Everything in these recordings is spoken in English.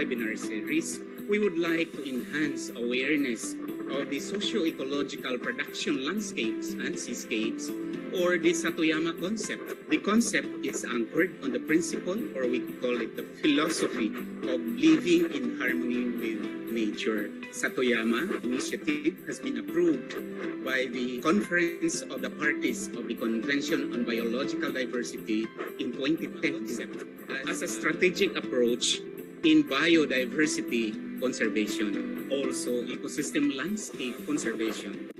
webinar series, we would like to enhance awareness of the socio-ecological production landscapes and seascapes, or the Satoyama concept. The concept is anchored on the principle, or we call it the philosophy, of living in harmony with nature. Satoyama initiative has been approved by the Conference of the Parties of the Convention on Biological Diversity in 2010 as a strategic approach in biodiversity conservation, also ecosystem landscape conservation.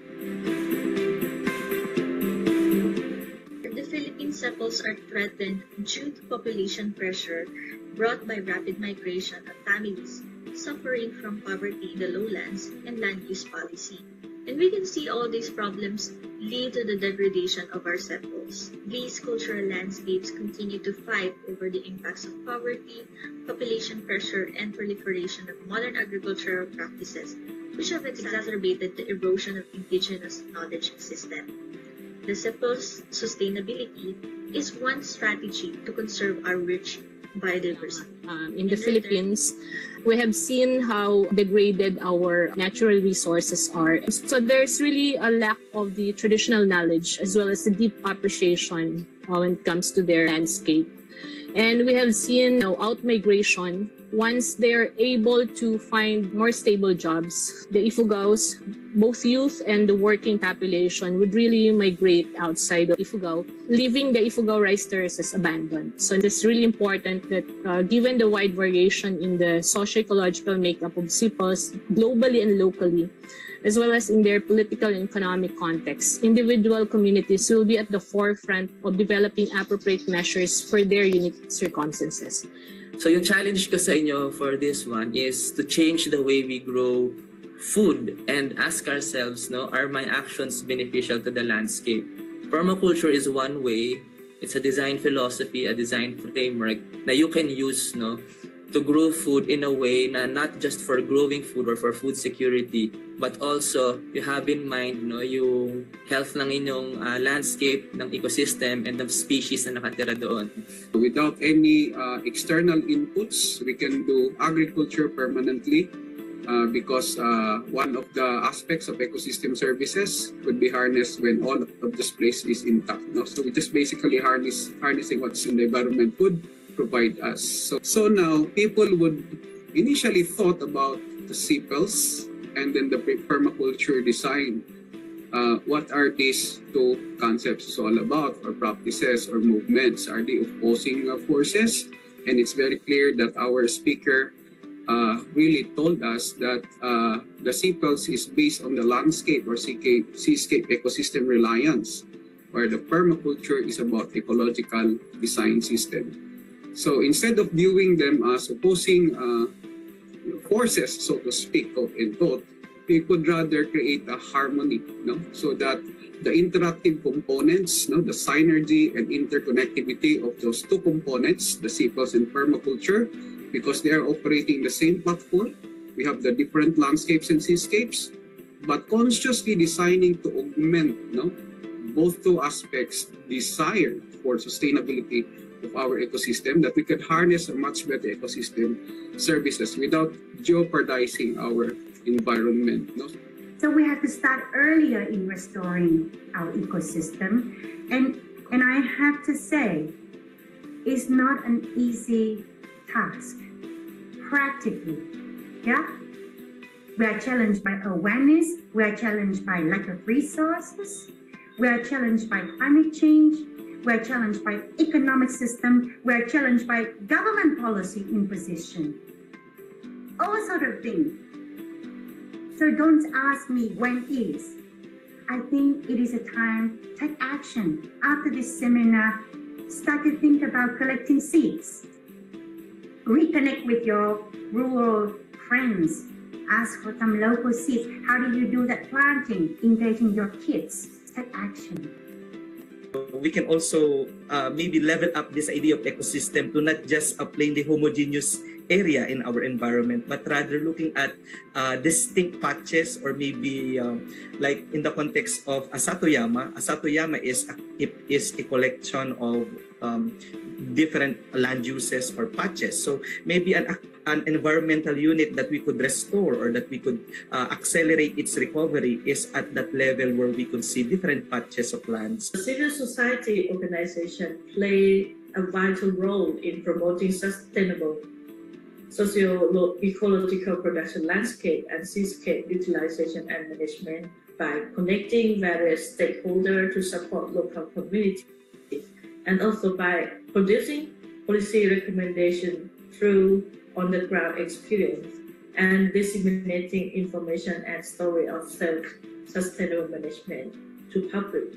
The Philippine SEPLS are threatened due to population pressure brought by rapid migration of families suffering from poverty in the lowlands and land use policy. And we can see all these problems lead to the degradation of our SEPLS. These cultural landscapes continue to fight over the impacts of poverty, population pressure, and proliferation of modern agricultural practices, which have exacerbated the erosion of indigenous knowledge system. The SEPLS sustainability is one strategy to conserve our rich biodiversity. In the Philippines, we have seen how degraded our natural resources are. So there's really a lack of the traditional knowledge as well as the deep appreciation when it comes to their landscape. And we have seen out-migration. Once they're able to find more stable jobs, the Ifugaos, both youth and the working population, would really migrate outside of Ifugao, leaving the Ifugao rice terraces abandoned. So it's really important that given the wide variation in the socio-ecological makeup of SEPLS globally and locally, as well as in their political and economic context, individual communities will be at the forefront of developing appropriate measures for their unique circumstances. So yung challenge ko sa inyo for this one is to change the way we grow food and ask ourselves, are my actions beneficial to the landscape? Permaculture is one way. It's a design philosophy, a design framework na you can use to grow food in a way na not just for growing food or for food security, but also you have in mind yung health ng inyong landscape, ng ecosystem, and of species na nakatira doon. Without any external inputs, we can do agriculture permanently because one of the aspects of ecosystem services could be harnessed when all of this place is intact. So we just basically harnessing what's in the environment would provide us. So now people would initially thought about the SEPLS and then the permaculture design. What are these two concepts all about, or practices or movements? Are they opposing forces? And it's very clear that our speaker really told us that the SEPLS is based on the landscape or seascape ecosystem reliance, where the permaculture is about ecological design system. So instead of viewing them as opposing forces, so to speak, quote and quote, we could rather create a harmony, so that the interactive components, the synergy and interconnectivity of those two components, the SEPLS and permaculture, because they are operating the same platform. We have the different landscapes and seascapes, but consciously designing to augment both two aspects desired for sustainability of our ecosystem, that we could harness a much better ecosystem services without jeopardizing our environment. So we have to start earlier in restoring our ecosystem, and I have to say, it's not an easy task. Practically, we are challenged by awareness, we are challenged by lack of resources, we are challenged by climate change, we are challenged by economic system, we are challenged by government policy imposition, all sort of things. So don't ask me when is. I think it is a time to take action. After this seminar, start to think about collecting seeds. Reconnect with your rural friends. Ask for some local seeds. How do you do that planting? Engaging your kids. Take action. We can also maybe level up this idea of ecosystem to not just a plainly homogeneous area in our environment, but rather looking at distinct patches, or maybe like in the context of a Satoyama is a collection of different land uses or patches. So maybe an environmental unit that we could restore, or that we could accelerate its recovery, is at that level where we could see different patches of lands. The civil society organization play a vital role in promoting sustainable socio-ecological production landscape and seascape utilization and management by connecting various stakeholders to support local communities, and also by producing policy recommendation through on-the-ground experience and disseminating information and story of self-sustainable management to public.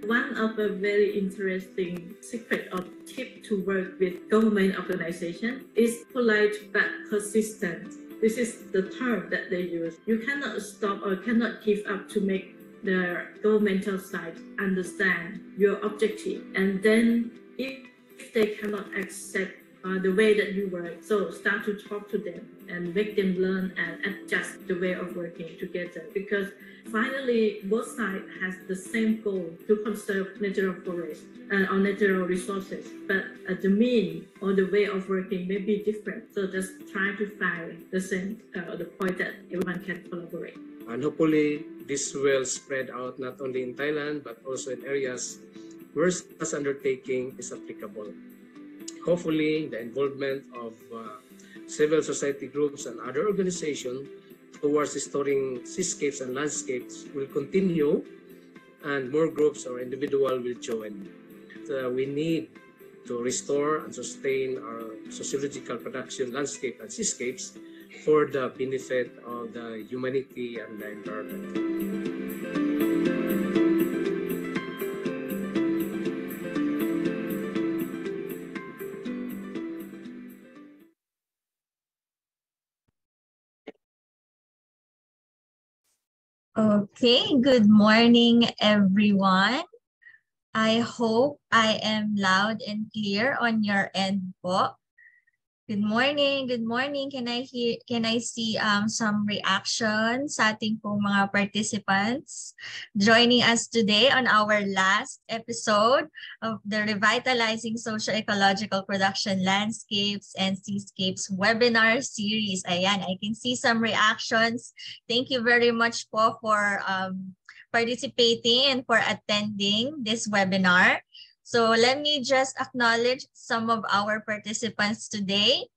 One of the very interesting secret or tip to work with government organization is polite but persistent. This is the term that they use. You cannot stop or cannot give up to make the governmental side understand your objective. And then if they cannot accept the way that you work, so start to talk to them and make them learn and adjust the way of working together, because finally both sides has the same goal to conserve natural forests or natural resources, but the mean or the way of working may be different. So just try to find the same the point that everyone can collaborate. And hopefully this will spread out not only in Thailand but also in areas where such undertaking is applicable. Hopefully, the involvement of civil society groups and other organizations towards restoring seascapes and landscapes will continue, and more groups or individuals will join. We need to restore and sustain our sociological production landscape and seascapes for the benefit of the humanity and the environment. Okay, good morning, everyone. I hope I am loud and clear on your end po. Good morning, good morning. Can I see some reactions sa ating pong mga participants joining us today on our last episode of the Revitalizing Socio-Ecological Production Landscapes and Seascapes webinar series. Ayan, I can see some reactions. Thank you very much po for participating and for attending this webinar. So let me just acknowledge some of our participants today.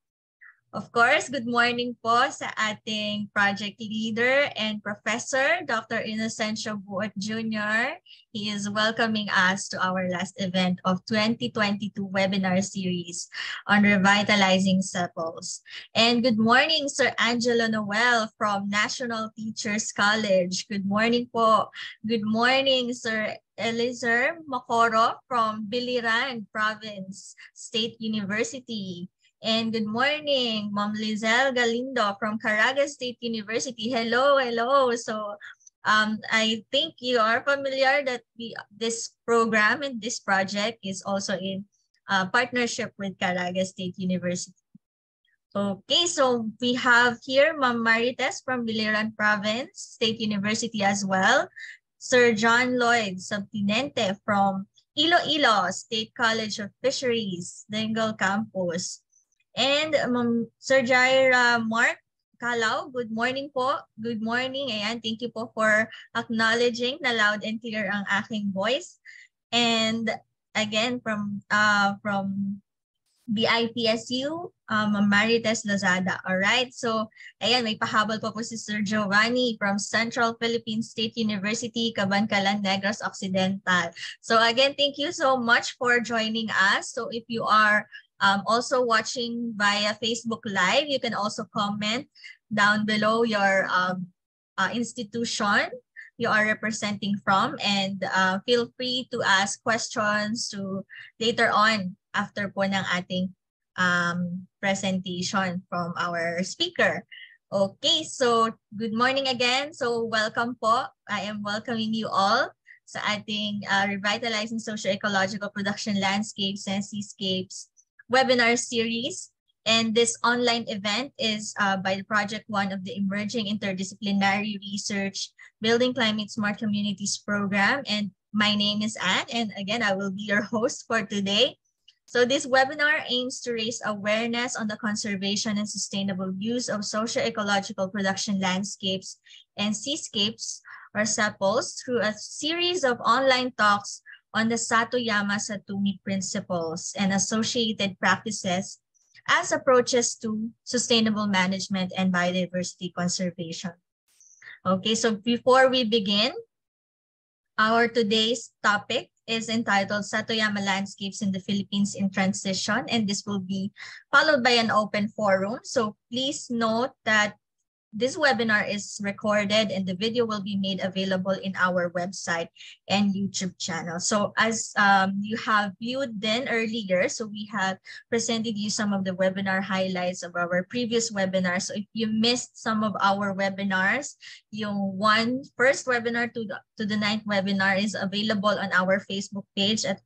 Of course, good morning po sa ating project leader and professor, Dr. Inocencio Buot Jr. He is welcoming us to our last event of 2022 webinar series on revitalizing SEPLS. And good morning, Sir Angelo Noel from National Teachers College. Good morning po. Good morning, Sir Eliezer Macoro from Biliran Province State University. And good morning, Ma'am Lizelle Galindo from Caraga State University. Hello, hello. So I think you are familiar that this program and this project is also in partnership with Caraga State University. Okay, so we have here Ma'am Marites from Biliran Province State University as well. Sir John Lloyd Subtinente from Iloilo State College of Fisheries, Bengal Campus. And Sir Jaira Mark Calao, good morning po. Good morning. Ayan, thank you po for acknowledging na loud and clear ang aking voice. And again, from BIPSU, Marites Lazada. All right. So, ayan, may pahabol pa po si Sir Giovanni from Central Philippine State University, Cabancalan, Negros Occidental. So, again, thank you so much for joining us. So, if you are also watching via Facebook Live, you can also comment down below your institution you are representing from, and feel free to ask questions to later on after po ng ating presentation from our speaker. Okay, so good morning again. So welcome po. I am welcoming you all sa ating Revitalizing Socio-Ecological Production Landscapes and Seascapes webinar series. And this online event is by the Project 1 of the Emerging Interdisciplinary Research Building Climate Smart Communities program. And my name is Anne, and again, I will be your host for today. So this webinar aims to raise awareness on the conservation and sustainable use of socio-ecological production landscapes and seascapes, or SEPLS, through a series of online talks on the Satoyama Satumi principles and associated practices as approaches to sustainable management and biodiversity conservation. Okay, so before we begin, our today's topic is entitled Satoyama Landscapes in the Philippines in Transition, and this will be followed by an open forum. So please note that this webinar is recorded and the video will be made available in our website and YouTube channel. So as you have viewed then earlier, so we have presented you some of the webinar highlights of our previous webinars. So if you missed some of our webinars, yung first webinar to the 9th webinar is available on our Facebook page at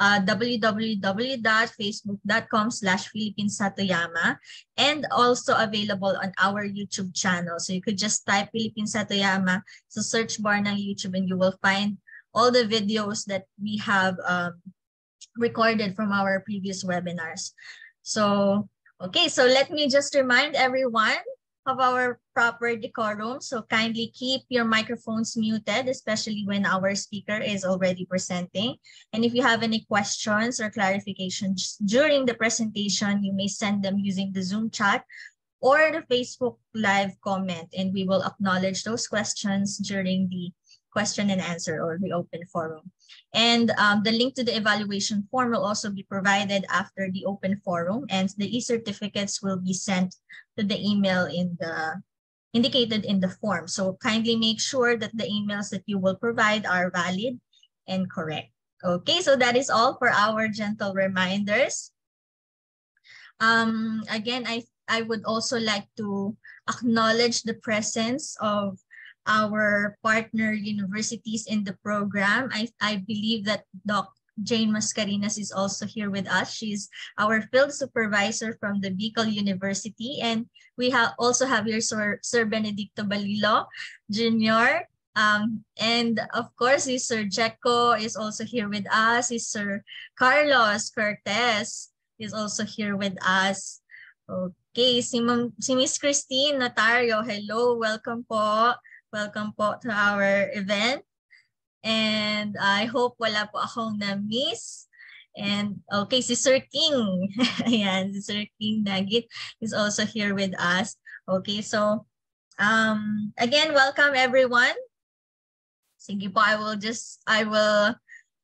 www.facebook.com/PhilippineSatoyama, and also available on our YouTube channel. So you could just type Philippine Satoyama sa search bar ng YouTube and you will find all the videos that we have recorded from our previous webinars. So, okay, so let me just remind everyone of our proper decorum. So kindly keep your microphones muted, especially when our speaker is already presenting. And if you have any questions or clarifications during the presentation, you may send them using the Zoom chat or the Facebook Live comment, and we will acknowledge those questions during the question and answer or the open forum. And the link to the evaluation form will also be provided after the open forum, and the e-certificates will be sent to the email indicated in the form. So kindly make sure that the emails that you will provide are valid and correct. Okay, so that is all for our gentle reminders. Again, I would also like to acknowledge the presence of our partner universities in the program. I believe that Dr. Jane Mascarinas is also here with us. She's our field supervisor from the Bicol University. And we also have here Sir Benedicto Balilo Jr. And of course, Sir Jeco is also here with us. Sir Carlos Cortez is also here with us. Okay, si Miss Christine Notario, hello, welcome po. Welcome po to our event. And I hope wala po akong na-miss. And okay, si Sir King. Ayan, si Sir King Nagit is also here with us. Okay, so again, welcome everyone. Sige po, I will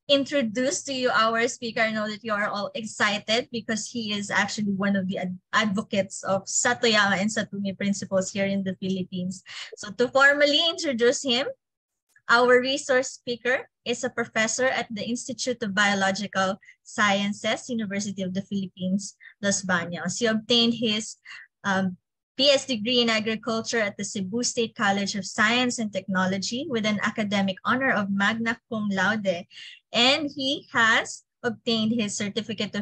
introduce to you our speaker. I know that you are all excited because he is actually one of the advocates of Satoyama and Satumi principles here in the Philippines. So to formally introduce him, our resource speaker is a professor at the Institute of Biological Sciences, University of the Philippines, Los Baños. He obtained his PS degree in agriculture at the Cebu State College of Science and Technology with an academic honor of magna cum laude. And he has obtained his certificate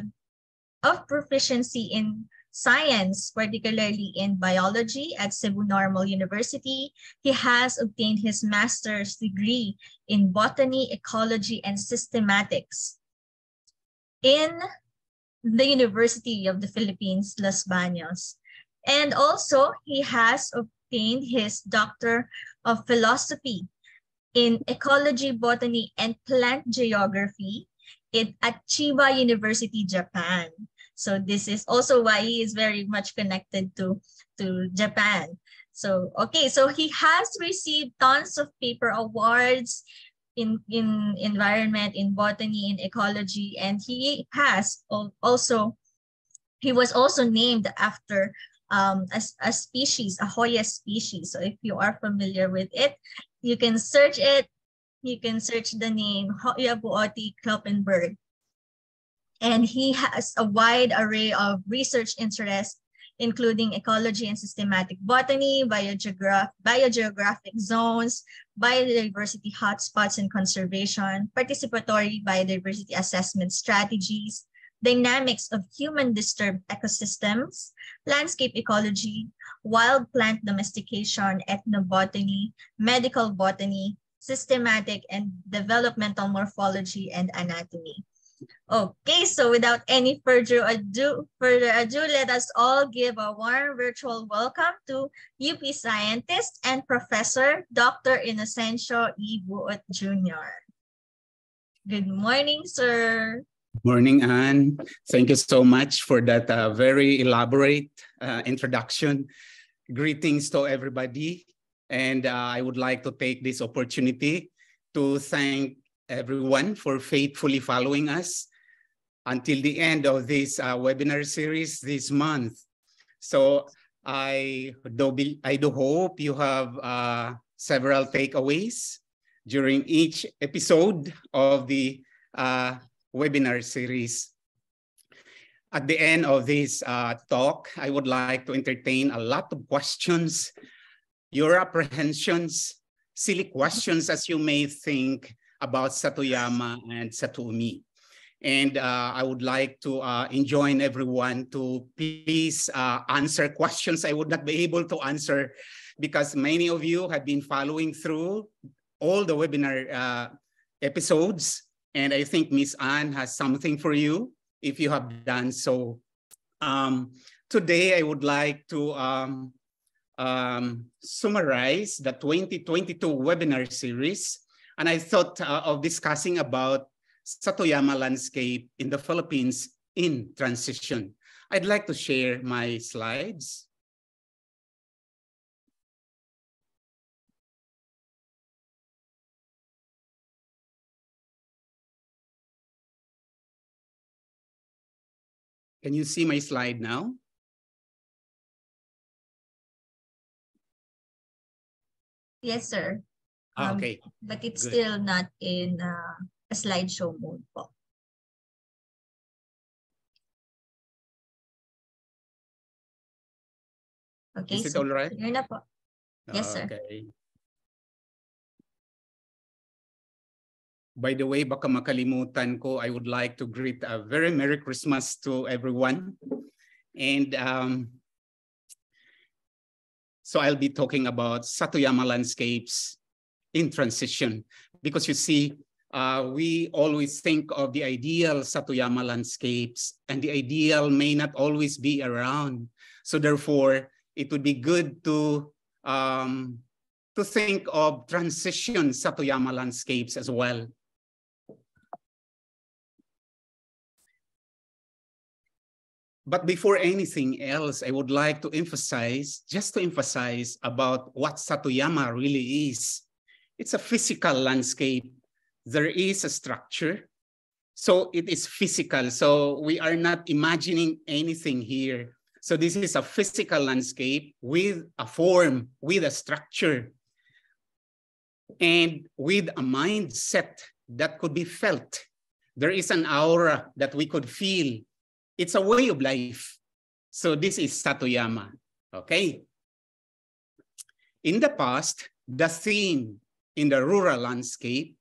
of proficiency in science, particularly in biology at Cebu Normal University. He has obtained his master's degree in botany, ecology, and systematics in the University of the Philippines, Los Baños. And also, he has obtained his Doctor of Philosophy in Ecology, Botany, and Plant Geography at Chiba University, Japan. So this is also why he is very much connected to Japan. So, okay, so he has received tons of paper awards in environment, in botany, in ecology, and he was also named after a species, a Hoya species. So if you are familiar with it, you can search it. You can search the name Hoya buoti Kloppenberg. And he has a wide array of research interests, including ecology and systematic botany, biogeographic zones, biodiversity hotspots and conservation, participatory biodiversity assessment strategies, dynamics of human-disturbed ecosystems, landscape ecology, wild plant domestication, ethnobotany, medical botany, systematic and developmental morphology, and anatomy. Okay, so without any further ado, let us all give a warm virtual welcome to UP scientist and professor, Dr. Inocencio E. Buot Jr. Good morning, sir. Morning, Anne. Thank you so much for that very elaborate introduction. Greetings to everybody. And I would like to take this opportunity to thank everyone for faithfully following us until the end of this webinar series this month. So I do hope you have several takeaways during each episode of the webinar series. At the end of this talk, I would like to entertain a lot of questions, your apprehensions, silly questions as you may think about Satoyama and Satomi. And I would like to enjoin everyone to please answer questions I would not be able to answer because many of you have been following through all the webinar episodes. And I think Ms. Anne has something for you if you have done so. Today, I would like to summarize the 2022 webinar series. And I thought of discussing about Satoyama landscape in the Philippines in transition. I'd like to share my slides. Can you see my slide now? Yes, sir. Okay. But it's Good. still not in a slideshow mode po. Okay, Is it so all right? clear na po. Yes, sir. Okay. By the way, baka makalimutan ko, I would like to greet a very Merry Christmas to everyone. And so I'll be talking about Satoyama landscapes in transition. Because you see, we always think of the ideal Satoyama landscapes and the ideal may not always be around. So therefore, it would be good to think of transition Satoyama landscapes as well. But before anything else, I would like to emphasize, just to emphasize about what Satoyama really is. It's a physical landscape. There is a structure. So it is physical. So we are not imagining anything here. So this is a physical landscape with a form, with a structure, and with a mindset that could be felt. There is an aura that we could feel. It's a way of life. So this is Satoyama, okay? In the past, the theme in the rural landscape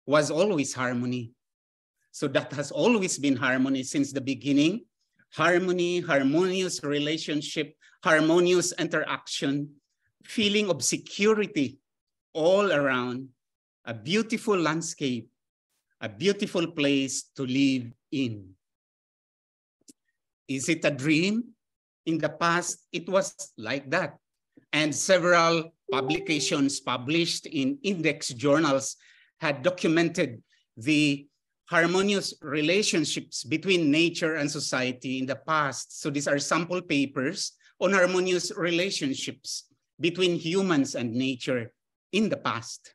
was always harmony. So that has always been harmony since the beginning. Harmony, harmonious relationship, harmonious interaction, feeling of security all around, a beautiful landscape, a beautiful place to live in. Is it a dream? In the past, it was like that. And several publications published in index journals had documented the harmonious relationships between nature and society in the past. So these are sample papers on harmonious relationships between humans and nature in the past.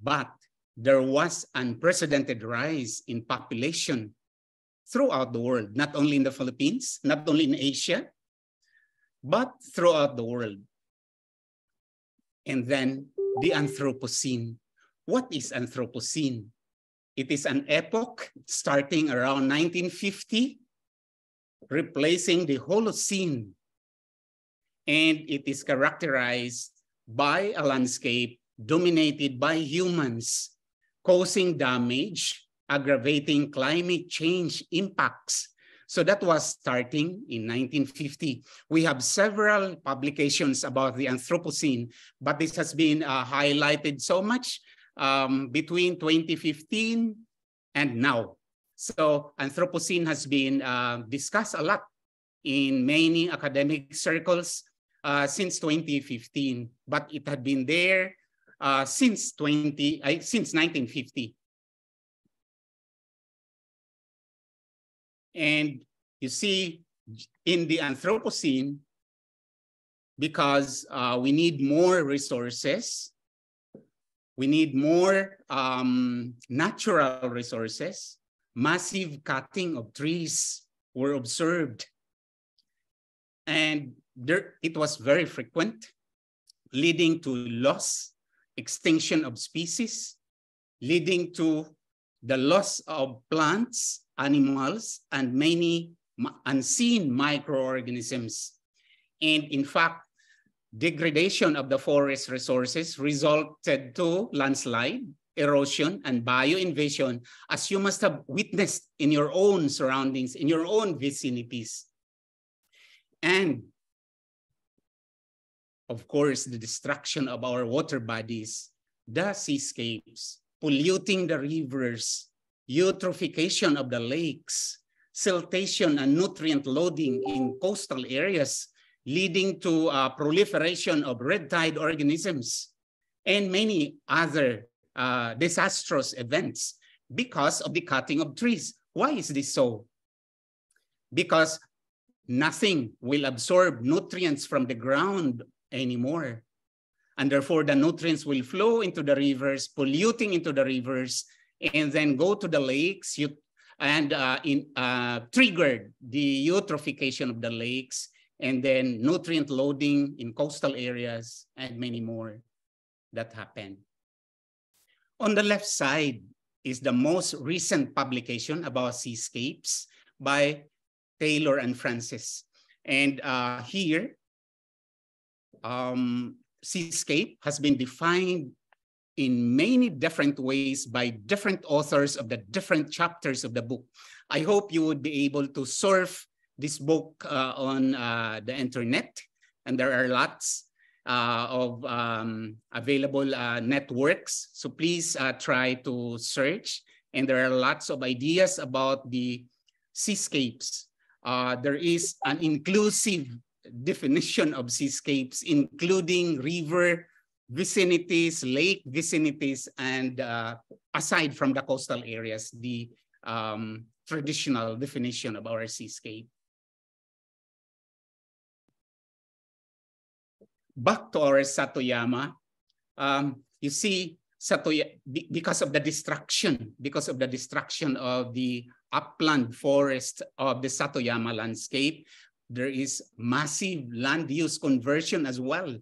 But there was unprecedented rise in population throughout the world, not only in the Philippines, not only in Asia, but throughout the world. And then the Anthropocene. What is Anthropocene? It is an epoch starting around 1950, replacing the Holocene. And it is characterized by a landscape dominated by humans, causing damage aggravating climate change impacts. So that was starting in 1950. We have several publications about the Anthropocene, but this has been highlighted so much between 2015 and now. So Anthropocene has been discussed a lot in many academic circles since 2015, but it had been there since 1950. And you see, in the Anthropocene, because we need more resources, we need more natural resources, massive cutting of trees were observed. And it was very frequent, leading to loss, extinction of species, leading to the loss of plants, animals, and many unseen microorganisms. And in fact, degradation of the forest resources resulted to landslide, erosion, and bioinvasion, as you must have witnessed in your own surroundings, in your own vicinities. And of course, the destruction of our water bodies, the seascapes, polluting the rivers, eutrophication of the lakes, siltation and nutrient loading in coastal areas, leading to proliferation of red tide organisms, and many other disastrous events because of the cutting of trees. Why is this so? Because nothing will absorb nutrients from the ground anymore. And therefore, the nutrients will flow into the rivers, polluting into the rivers, and then go to the lakes and triggered the eutrophication of the lakes, and then nutrient loading in coastal areas, and many more that happened. On the left side is the most recent publication about seascapes by Taylor and Francis. And here, seascape has been defined in many different ways by different authors of the different chapters of the book. I hope you would be able to surf this book on the internet, and there are lots of available networks. So please try to search, and there are lots of ideas about the seascapes. There is an inclusive definition of seascapes, including river vicinities, lake vicinities, and aside from the coastal areas, the traditional definition of our seascape. Back to our Satoyama, you see, because of the destruction of the upland forest of the Satoyama landscape, there is massive land use conversion as well,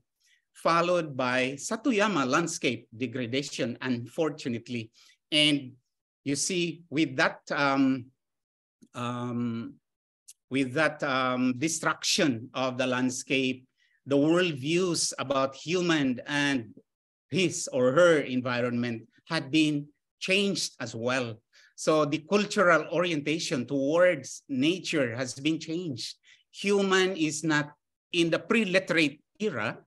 followed by Satoyama landscape degradation, unfortunately. And you see, with that destruction of the landscape, the worldviews about human and his or her environment had been changed as well. So the cultural orientation towards nature has been changed. Human is not, in the pre-literate era,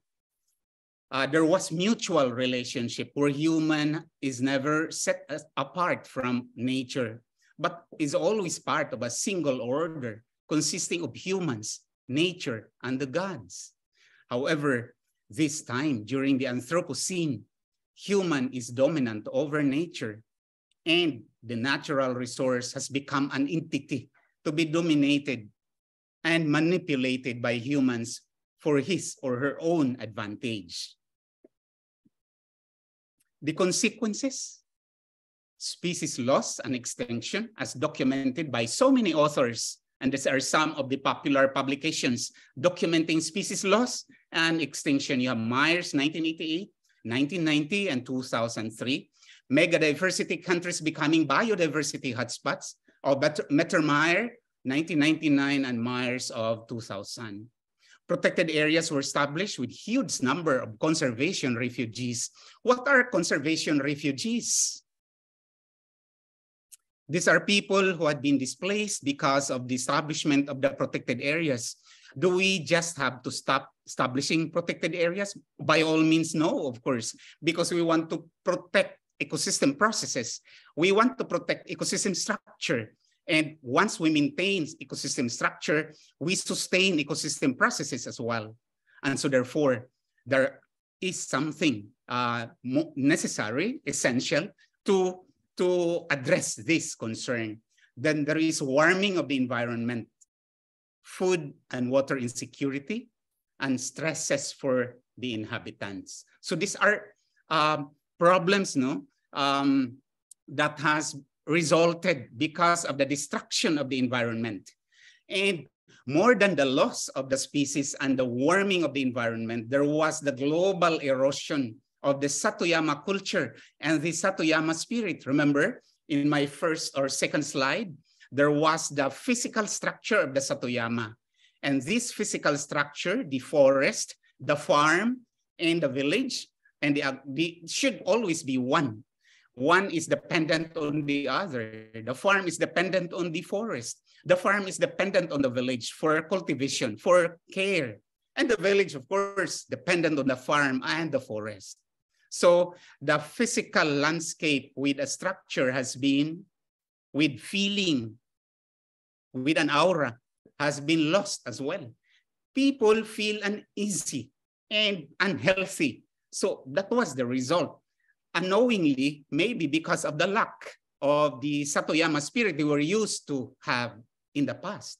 there was mutual relationship where human is never set apart from nature, but is always part of a single order consisting of humans, nature, and the gods. However, this time during the Anthropocene, human is dominant over nature, and the natural resource has become an entity to be dominated and manipulated by humans for his or her own advantage. The consequences: species loss and extinction, as documented by so many authors. And these are some of the popular publications documenting species loss and extinction. You have Myers, 1988, 1990, and 2003. Megadiversity countries becoming biodiversity hotspots, or Mettermeyer, 1999, and Myers of 2000. Protected areas were established with huge number of conservation refugees. What are conservation refugees? These are people who had been displaced because of the establishment of the protected areas. Do we just have to stop establishing protected areas? By all means, no, of course, because we want to protect ecosystem processes. We want to protect ecosystem structure. And once we maintain ecosystem structure, we sustain ecosystem processes as well. And so therefore, there is something necessary, essential to address this concern. Then there is warming of the environment, food and water insecurity, and stresses for the inhabitants. So these are problems that has resulted because of the destruction of the environment. And more than the loss of the species and the warming of the environment, there was the global erosion of the Satoyama culture and the Satoyama spirit. Remember, in my first or second slide, there was the physical structure of the Satoyama. And this physical structure, the forest, the farm, and the village, and the should always be one. One is dependent on the other. The farm is dependent on the forest. The farm is dependent on the village for cultivation, for care. And the village, of course, dependent on the farm and the forest. So the physical landscape with a structure has been, with feeling, with an aura, has been lost as well. People feel uneasy and unhealthy. So that was the result. Unknowingly, maybe because of the lack of the Satoyama spirit they were used to have in the past.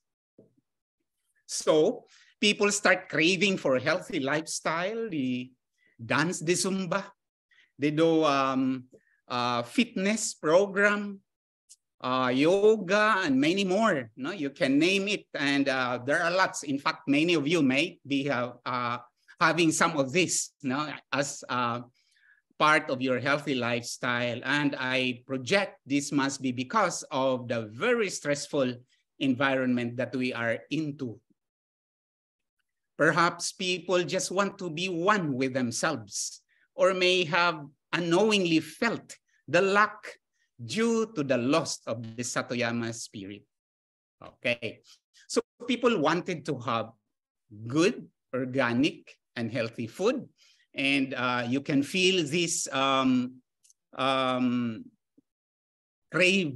So people start craving for a healthy lifestyle. They dance the Zumba. They do fitness program, yoga, and many more. No, you can name it. And there are lots. In fact, many of you may be having some of this as part of your healthy lifestyle. And I project this must be because of the very stressful environment that we are into. Perhaps people just want to be one with themselves, or may have unknowingly felt the lack due to the loss of the Satoyama spirit. Okay, so people wanted to have good, organic, and healthy food. And you can feel this crave,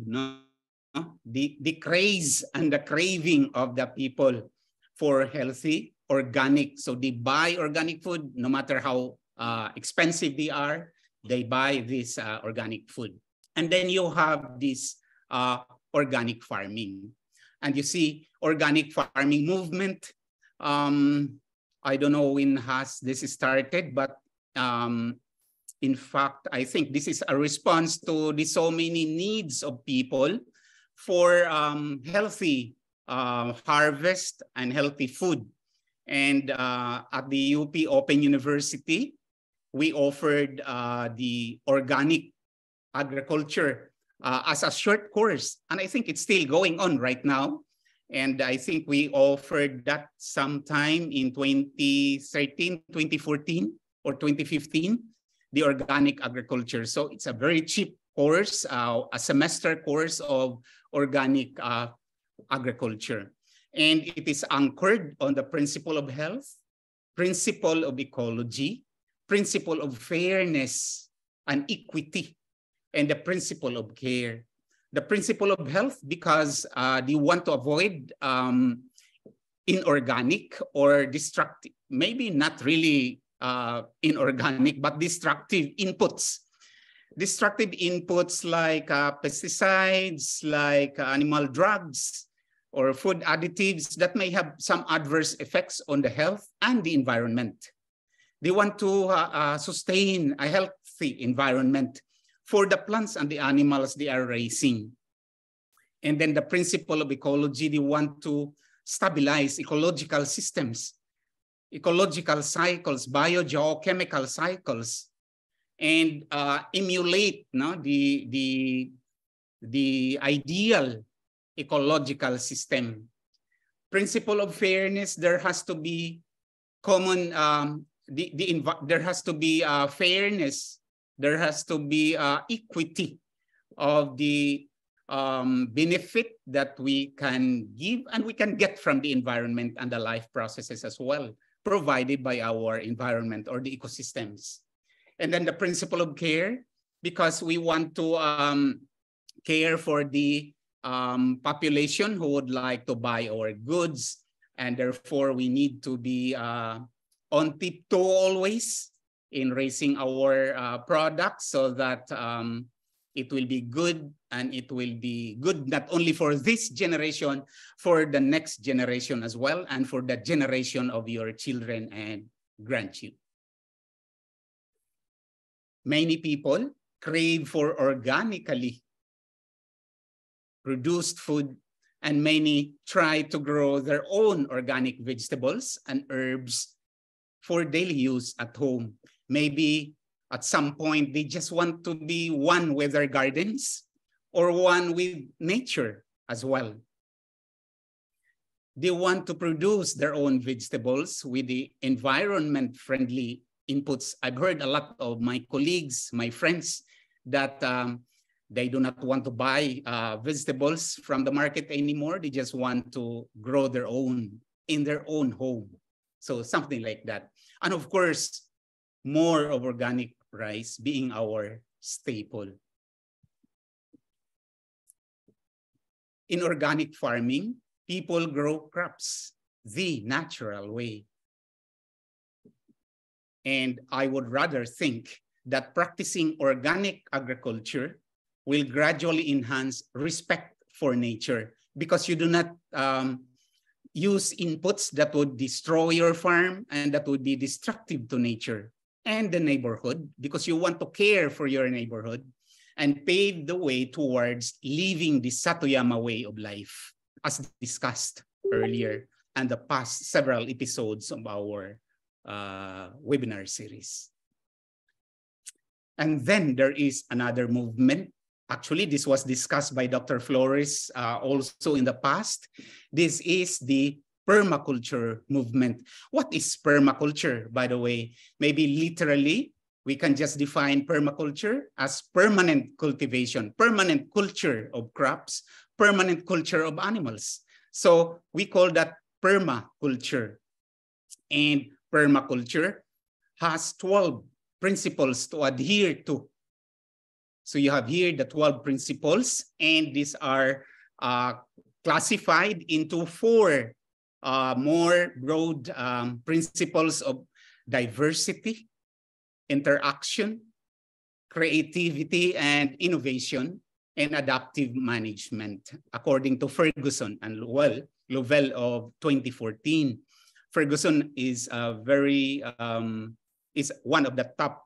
the craze and the craving of the people for healthy, organic. So they buy organic food, no matter how expensive they are, they buy this organic food. And then you have this organic farming. And you see organic farming movement. I don't know when has this started, but in fact, I think this is a response to the so many needs of people for healthy harvest and healthy food. And at the UP Open University, we offered the organic agriculture as a short course. And I think it's still going on right now. And I think we offered that sometime in 2013, 2014, or 2015, the organic agriculture. So it's a very cheap course, a semester course of organic agriculture. And it is anchored on the principle of health, principle of ecology, principle of fairness and equity, and the principle of care. The principle of health because they want to avoid inorganic or destructive, maybe not really inorganic, but destructive inputs. Destructive inputs like pesticides, like animal drugs, or food additives that may have some adverse effects on the health and the environment. They want to sustain a healthy environment for the plants and the animals they are raising. And then the principle of ecology, they want to stabilize ecological systems, ecological cycles, biogeochemical cycles, and emulate the ideal ecological system. Principle of fairness, there has to be common, there has to be fairness, there has to be equity of the benefit that we can give and we can get from the environment and the life processes as well, provided by our environment or the ecosystems. And then the principle of care, because we want to care for the population who would like to buy our goods, and therefore we need to be on tiptoe always in raising our products so that it will be good, and it will be good not only for this generation, for the next generation as well, and for the generation of your children and grandchildren. Many people crave for organically produced food, and many try to grow their own organic vegetables and herbs for daily use at home. Maybe at some point they just want to be one with their gardens or one with nature as well. They want to produce their own vegetables with the environment-friendly inputs. I've heard a lot of my colleagues, my friends, that they do not want to buy vegetables from the market anymore. They just want to grow their own in their own home. So something like that. And of course, more of organic rice being our staple. In organic farming, people grow crops the natural way. And I would rather think that practicing organic agriculture will gradually enhance respect for nature, because you do not use inputs that would destroy your farm and that would be destructive to nature and the neighborhood, because you want to care for your neighborhood and pave the way towards living the Satoyama way of life, as discussed earlier and the past several episodes of our webinar series. And then there is another movement. Actually, this was discussed by Dr. Flores also in the past. This is the permaculture movement. What is permaculture, by the way? Maybe literally, we can just define permaculture as permanent cultivation, permanent culture of crops, permanent culture of animals. So we call that permaculture. And permaculture has 12 principles to adhere to. So you have here the 12 principles, and these are classified into 4 more broad principles of diversity, interaction, creativity, and innovation, and adaptive management, according to Ferguson and Lovell of 2014. Ferguson is is one of the top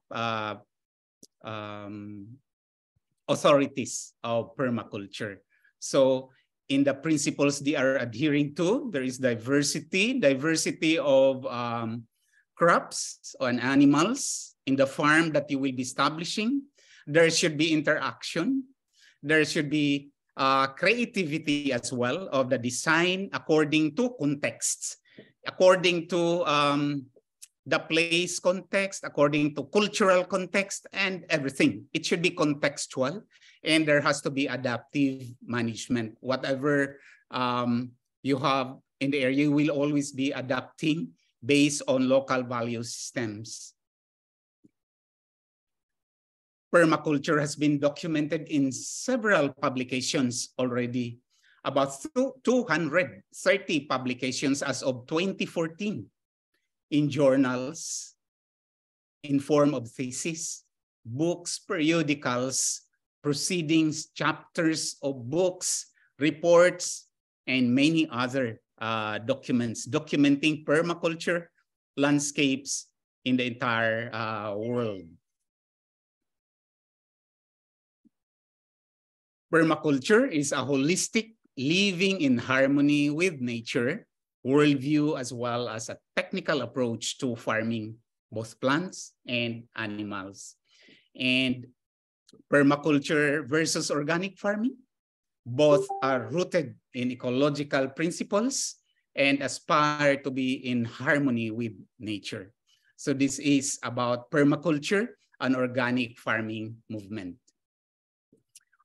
authorities of permaculture. So in the principles they are adhering to, there is diversity of crops and animals in the farm that you will be establishing. There should be interaction. There should be creativity as well of the design according to contexts, according to the place context, according to cultural context, and everything. It should be contextual, and there has to be adaptive management. Whatever you have in the area, you will always be adapting based on local value systems. Permaculture has been documented in several publications already, about 230 publications as of 2014. In journals, in form of thesis, books, periodicals, proceedings, chapters of books, reports, and many other documents documenting permaculture landscapes in the entire world. Permaculture is a holistic living in harmony with nature worldview, as well as a technical approach to farming both plants and animals. And permaculture versus organic farming, both are rooted in ecological principles and aspire to be in harmony with nature. So this is about permaculture, an organic farming movement.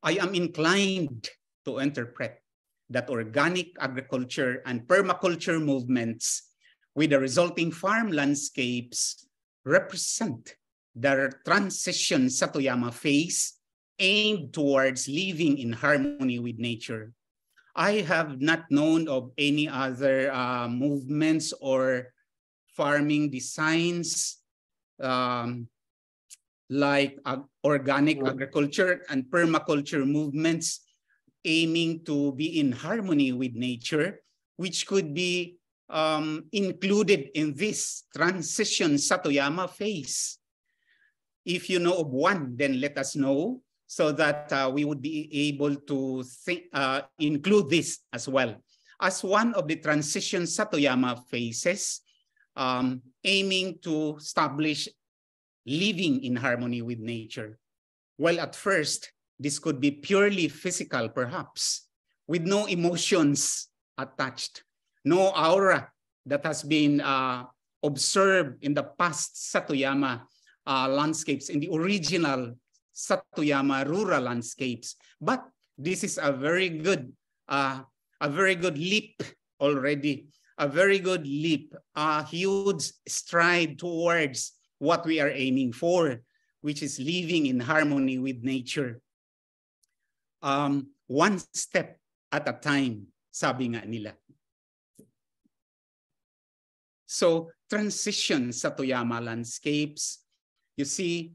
I am inclined to interpret that organic agriculture and permaculture movements with the resulting farm landscapes represent the transition Satoyama phase aimed towards living in harmony with nature. I have not known of any other movements or farming designs like organic agriculture and permaculture movements aiming to be in harmony with nature, which could be included in this transition Satoyama phase. If you know of one, then let us know so that we would be able to include this as well as one of the transition Satoyama phases, aiming to establish living in harmony with nature. Well, at first, this could be purely physical, perhaps, with no emotions attached, no aura that has been observed in the past Satoyama landscapes, in the original Satoyama rural landscapes. But this is a very good leap already, a very good leap, a huge stride towards what we are aiming for, which is living in harmony with nature. One step at a time, sabi nga nila. So transition Satoyama landscapes, you see,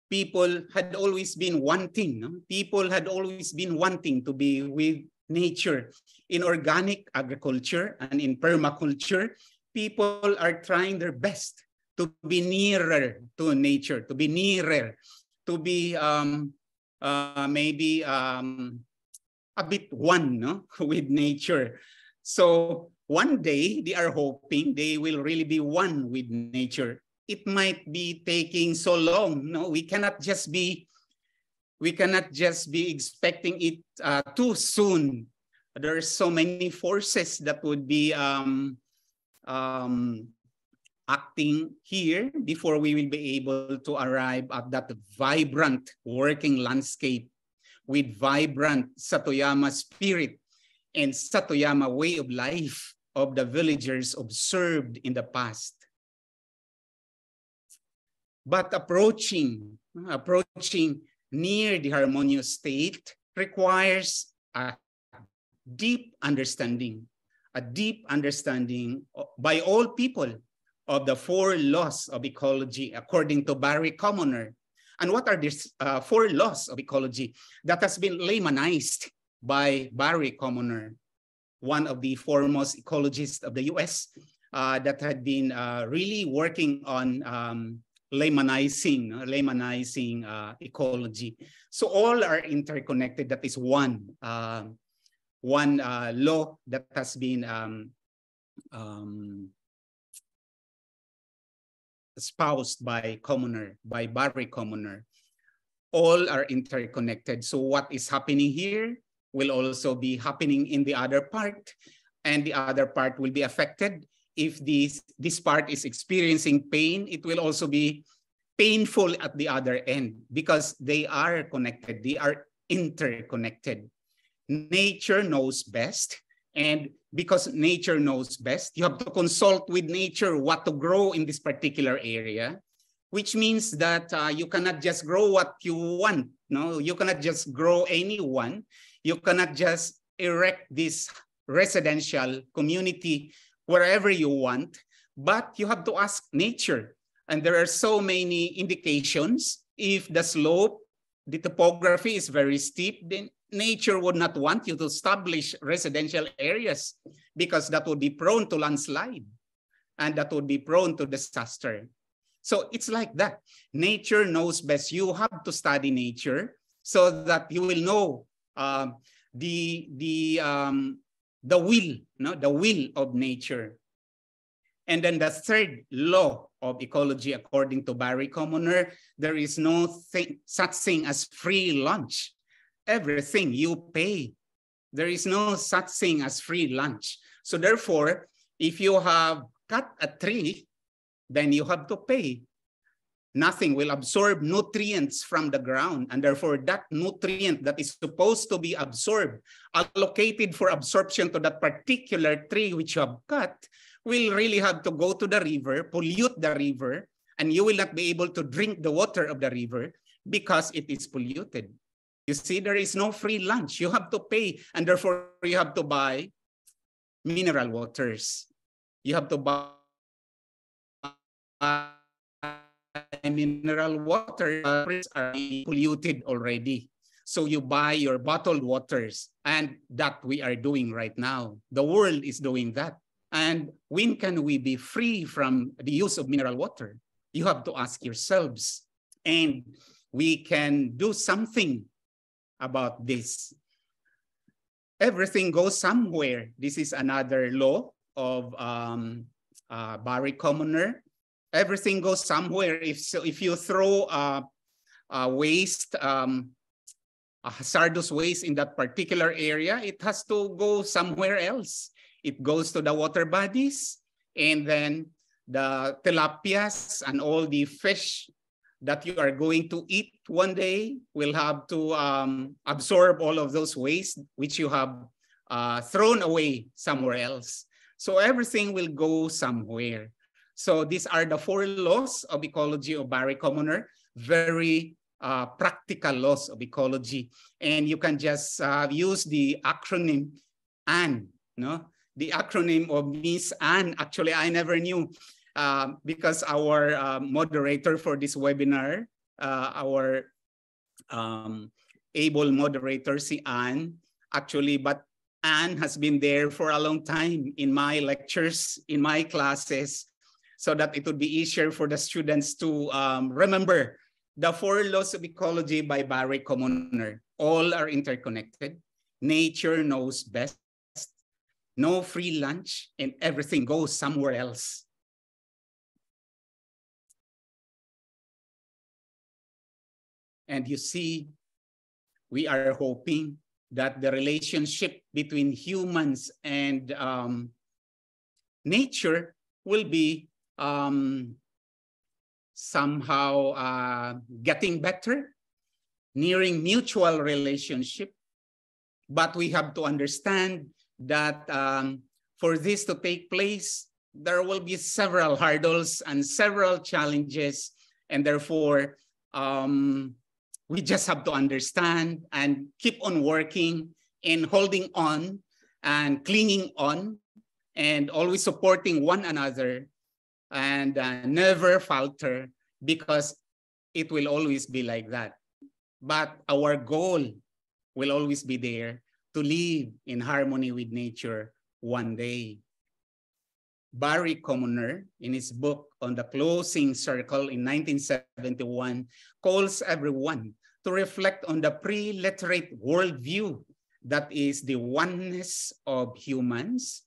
people had always been wanting, people had always been wanting to be with nature. In organic agriculture and in permaculture, people are trying their best to be nearer to nature, to be nearer, to be maybe a bit one, no? with nature. So one day they are hoping they will really be one with nature. It might be taking so long. No, we cannot just be expecting it too soon. There are so many forces that would be acting here before we will be able to arrive at that vibrant working landscape with vibrant Satoyama spirit and Satoyama way of life of the villagers observed in the past. But approaching near the harmonious state requires a deep understanding by all people of the 4 laws of ecology according to Barry Commoner. And what are these 4 laws of ecology that has been laymanized by Barry Commoner, one of the foremost ecologists of the US that had been really working on laymanizing ecology. So all are interconnected. That is one law that has been espoused by Barry Commoner. All are interconnected. So what is happening here will also be happening in the other part, and the other part will be affected. If this part is experiencing pain, it will also be painful at the other end because they are connected, they are interconnected. Nature knows best, and because nature knows best, you have to consult with nature what to grow in this particular area, which means that you cannot just grow what you want. No, you cannot just grow anyone. You cannot just erect this residential community wherever you want, but you have to ask nature. And there are so many indications. If the slope, the topography is very steep, then nature would not want you to establish residential areas because that would be prone to landslide and that would be prone to disaster. So it's like that. Nature knows best. You have to study nature so that you will know the will of nature. And then the 3rd law of ecology, according to Barry Commoner, there is no such thing as free lunch. Everything you pay. There is no such thing as free lunch. So therefore, if you have cut a tree, then you have to pay. Nothing will absorb nutrients from the ground, and therefore that nutrient that is supposed to be absorbed, allocated for absorption to that particular tree which you have cut, will really have to go to the river, pollute the river, and you will not be able to drink the water of the river because it is polluted. You see, there is no free lunch. You have to pay, and therefore you have to buy mineral waters. You have to buy mineral water are polluted already. So you buy your bottled waters, and that we are doing right now. The world is doing that. And when can we be free from the use of mineral water? You have to ask yourselves. And we can do something about this. Everything goes somewhere. This is another law of Barry Commoner. Everything goes somewhere. If you throw waste, a hazardous waste in that particular area, it has to go somewhere else. It goes to the water bodies, and then the tilapias and all the fish that you are going to eat one day will have to absorb all of those waste which you have thrown away somewhere else. So everything will go somewhere. So these are the 4 laws of ecology of Barry Commoner, very practical laws of ecology. And you can just use the acronym ANN, no? The acronym of Miss Ann. Actually, I never knew because our moderator for this webinar, our able moderator, si Ann, actually, but Ann has been there for a long time in my lectures, in my classes, so that it would be easier for the students to remember the 4 laws of ecology by Barry Commoner. All are interconnected. Nature knows best. No free lunch, and everything goes somewhere else. And you see, we are hoping that the relationship between humans and nature will be somehow getting better, nearing mutual relationship. But we have to understand that for this to take place, there will be several hurdles and several challenges, and therefore we just have to understand and keep on working and holding on and clinging on and always supporting one another and never falter, because it will always be like that. But our goal will always be there, to live in harmony with nature one day. Barry Commoner, in his book on the Closing Circle in 1971, calls everyone to reflect on the pre-literate worldview that is the oneness of humans,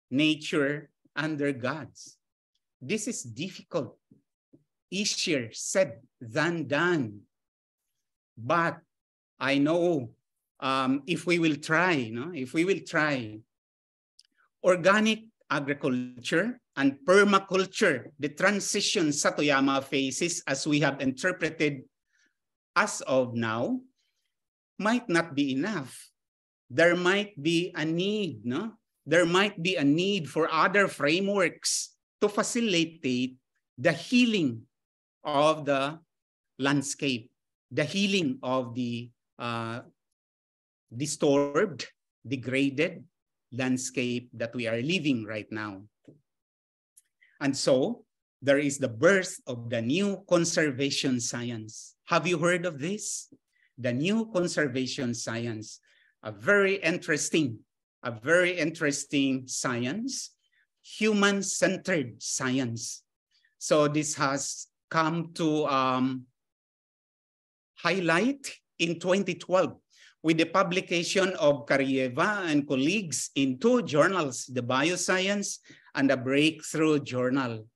nature, and their gods. This is difficult, easier said than done. But I know if we will try, organic agriculture and permaculture, the transition Satoyama faces as we have interpreted as of now, might not be enough. There might be a need, There might be a need for other frameworks to facilitate the healing of the landscape, the healing of the disturbed, degraded landscape that we are living right now. And so there is the birth of the new conservation science. Have you heard of this? The new conservation science, a very interesting science, human-centered science. So this has come to highlight in 2012 with the publication of Karyeva and colleagues in 2 journals, the Bioscience and the Breakthrough Journal.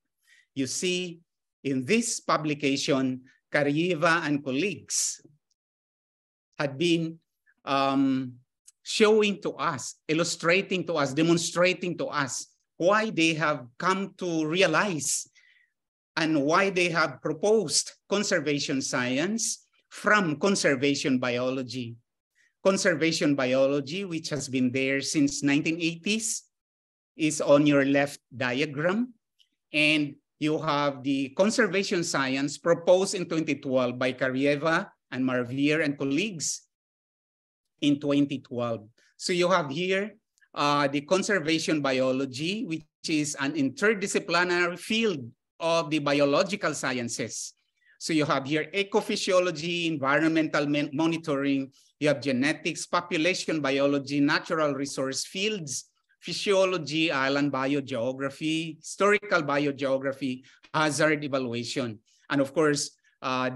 You see, in this publication, Karyeva and colleagues had been showing to us, illustrating to us, demonstrating to us why they have come to realize and why they have proposed conservation science from conservation biology. Conservation biology, which has been there since 1980s, is on your left diagram. And you have the conservation science proposed in 2012 by Karyeva and Marvier and colleagues in 2012. So you have here the conservation biology, which is an interdisciplinary field of the biological sciences. So you have here ecophysiology, environmental monitoring, you have genetics, population biology, natural resource fields, physiology, island biogeography, historical biogeography, hazard evaluation, and of course,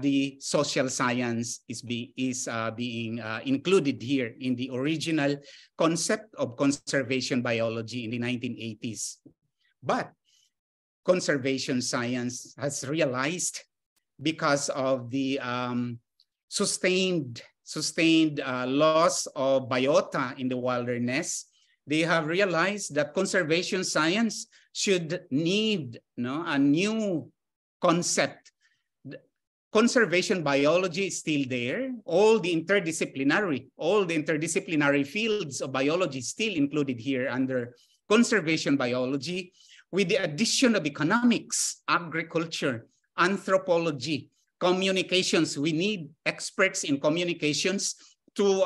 the social science is being included here in the original concept of conservation biology in the 1980s. But conservation science has realized, because of the sustained loss of biota in the wilderness, they have realized that conservation science should need a new concept. Conservation biology is still there. All the interdisciplinary fields of biology still included here under conservation biology, with the addition of economics, agriculture, anthropology, communications. We need experts in communications to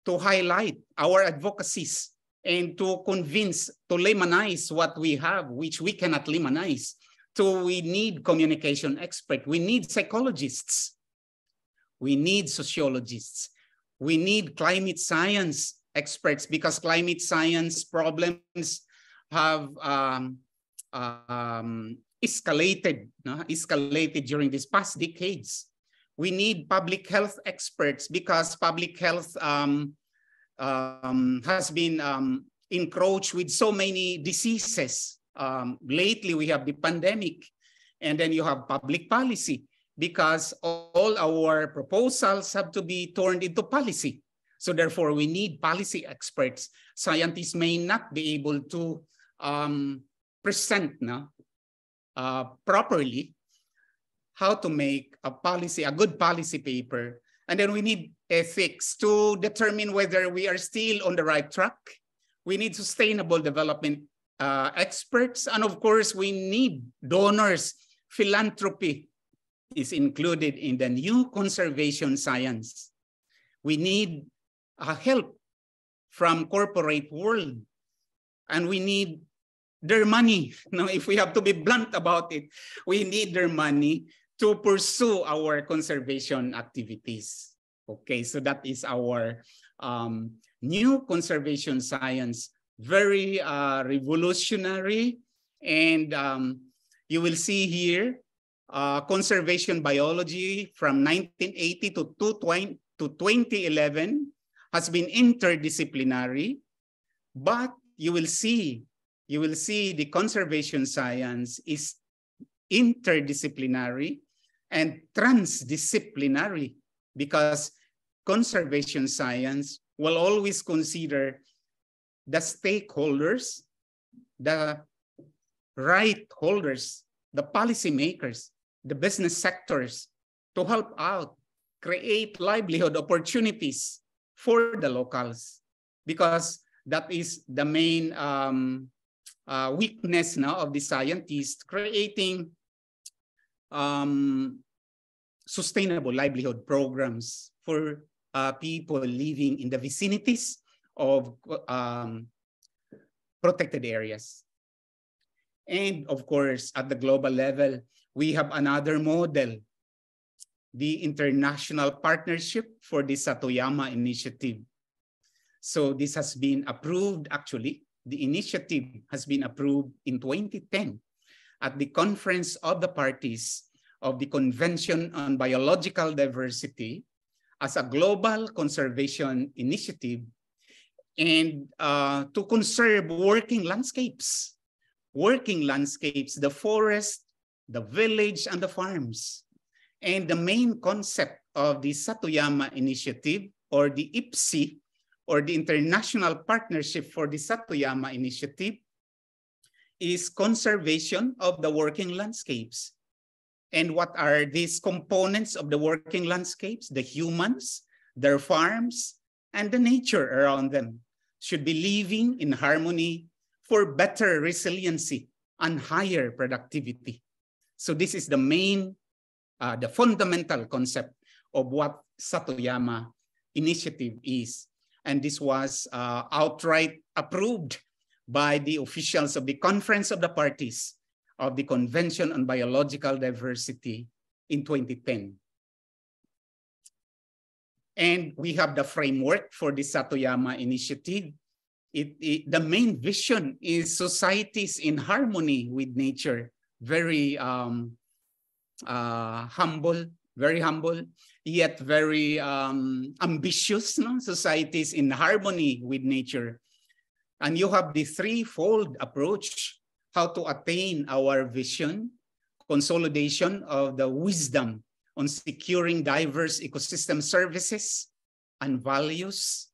highlight our advocacies and to convince, to lemonize what we have, which we cannot lemonize. So we need communication experts. We need psychologists. We need sociologists. We need climate science experts, because climate science problems have escalated during these past decades. We need public health experts, because public health has been encroached with so many diseases. Lately, we have the pandemic, and then you have public policy, because all our proposals have to be turned into policy. So therefore, we need policy experts. Scientists may not be able to present properly how to make a good policy paper. And then we need ethics to determine whether we are still on the right track. We need sustainable development experts. And of course, we need donors. Philanthropy is included in the new conservation science. We need help from corporate world. And we need their money. If we have to be blunt about it, we need their money to pursue our conservation activities. Okay, so that is our new conservation science, very revolutionary. And you will see here, conservation biology from 1980 to 2011 has been interdisciplinary, but you will see the conservation science is interdisciplinary and transdisciplinary, because conservation science will always consider the stakeholders, the right holders, the policymakers, the business sectors, to help out, create livelihood opportunities for the locals, because that is the main weakness now of the scientists, creating sustainable livelihood programs for people living in the vicinities of protected areas. And of course, at the global level, we have another model, the International Partnership for the Satoyama Initiative. So this has been approved, actually. The initiative has been approved in 2010 at the Conference of the Parties of the Convention on Biological Diversity as a global conservation initiative, and to conserve working landscapes, the forest, the village, and the farms. And the main concept of the Satoyama Initiative, or the IPSI, or the International Partnership for the Satoyama Initiative, is conservation of the working landscapes. And what are these components of the working landscapes? The humans, their farms, and the nature around them should be living in harmony for better resiliency and higher productivity. So this is the main, the fundamental concept of what Satoyama initiative is. And this was outright approved by the officials of the Conference of the Parties of the Convention on Biological Diversity in 2010. And we have the framework for the Satoyama initiative. The main vision is societies in harmony with nature. Very humble, yet very ambitious, no? Societies in harmony with nature. And you have the threefold approach, how to attain our vision, consolidation of the wisdom on securing diverse ecosystem services and values,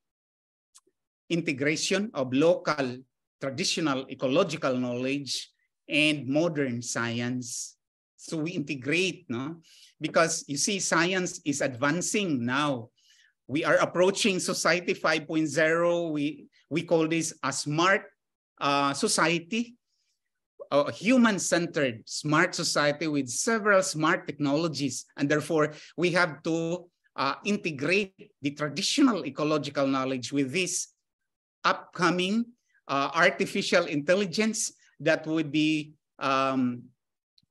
integration of local, traditional ecological knowledge, and modern science. So we integrate, no? Because you see, science is advancing now. We are approaching Society 5.0. We call this a smart society, a human-centered smart society with several smart technologies. And therefore, we have to integrate the traditional ecological knowledge with this upcoming artificial intelligence that would be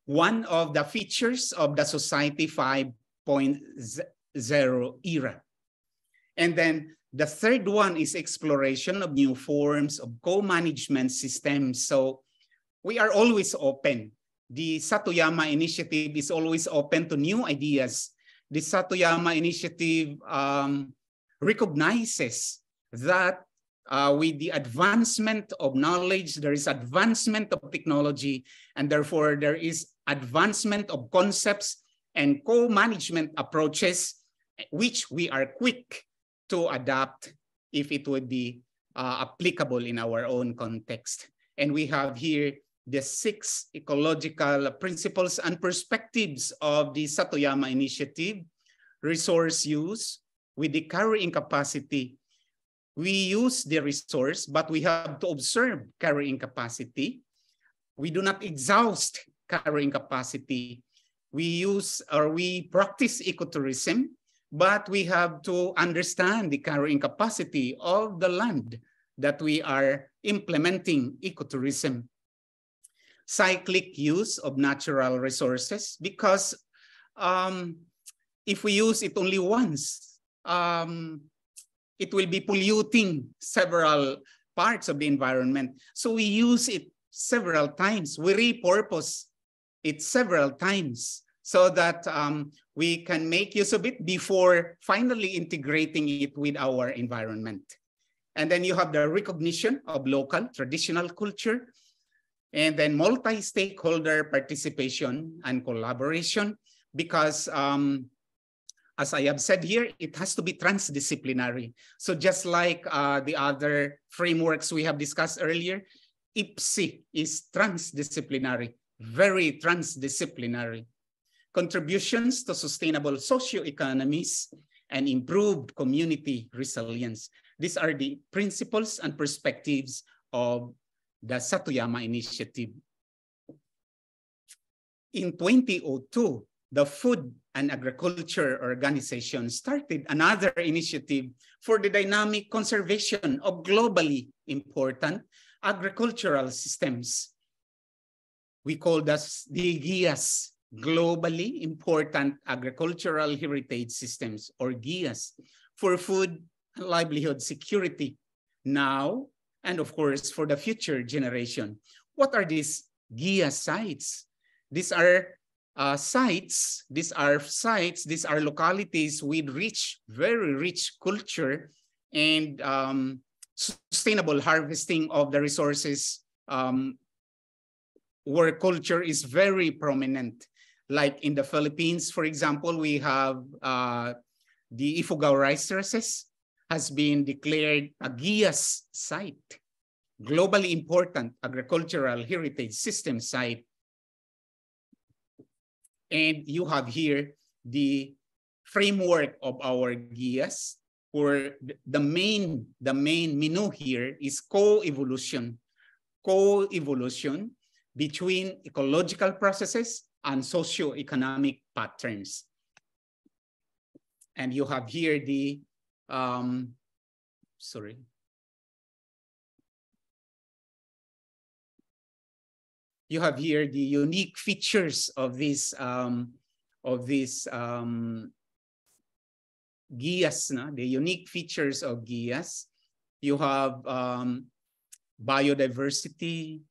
one of the features of the Society 5.0 era. And then the third one is exploration of new forms of co-management systems. So we are always open. The Satoyama initiative is always open to new ideas. The Satoyama initiative recognizes that with the advancement of knowledge, there is advancement of technology, and therefore there is advancement of concepts and co-management approaches, which we are quick to adapt if it would be applicable in our own context. And we have here the 6 ecological principles and perspectives of the Satoyama initiative. Resource use with the carrying capacity. We use the resource, but we have to observe carrying capacity. We do not exhaust carrying capacity. We use or we practice ecotourism, but we have to understand the carrying capacity of the land that we are implementing ecotourism. Cyclic use of natural resources, because if we use it only once, it will be polluting several parts of the environment. So we use it several times. We repurpose it several times so that we can make use of it before finally integrating it with our environment. And then you have the recognition of local traditional culture, and then multi-stakeholder participation and collaboration, because as I have said here, it has to be transdisciplinary. So just like the other frameworks we have discussed earlier, IPSI is transdisciplinary, very transdisciplinary. Contributions to sustainable socioeconomies and improved community resilience. These are the principles and perspectives of the Satoyama initiative. In 2002, the Food and Agriculture Organization started another initiative for the dynamic conservation of globally important agricultural systems. We call this the GIAS, Globally Important Agricultural Heritage Systems, or GIAS, for food and livelihood security now, and of course, for the future generation. What are these GIAS sites? These are sites, these are localities with very rich culture and sustainable harvesting of the resources, where culture is very prominent. Like in the Philippines, for example, we have the Ifugao rice terraces has been declared a GIAS site. globally important agricultural heritage system site. And you have here the framework of our GIAs, where the main menu here is co-evolution between ecological processes and socio-economic patterns. And you have here the, you have here the unique features of these GIAs, the unique features of GIAs. You have biodiversity,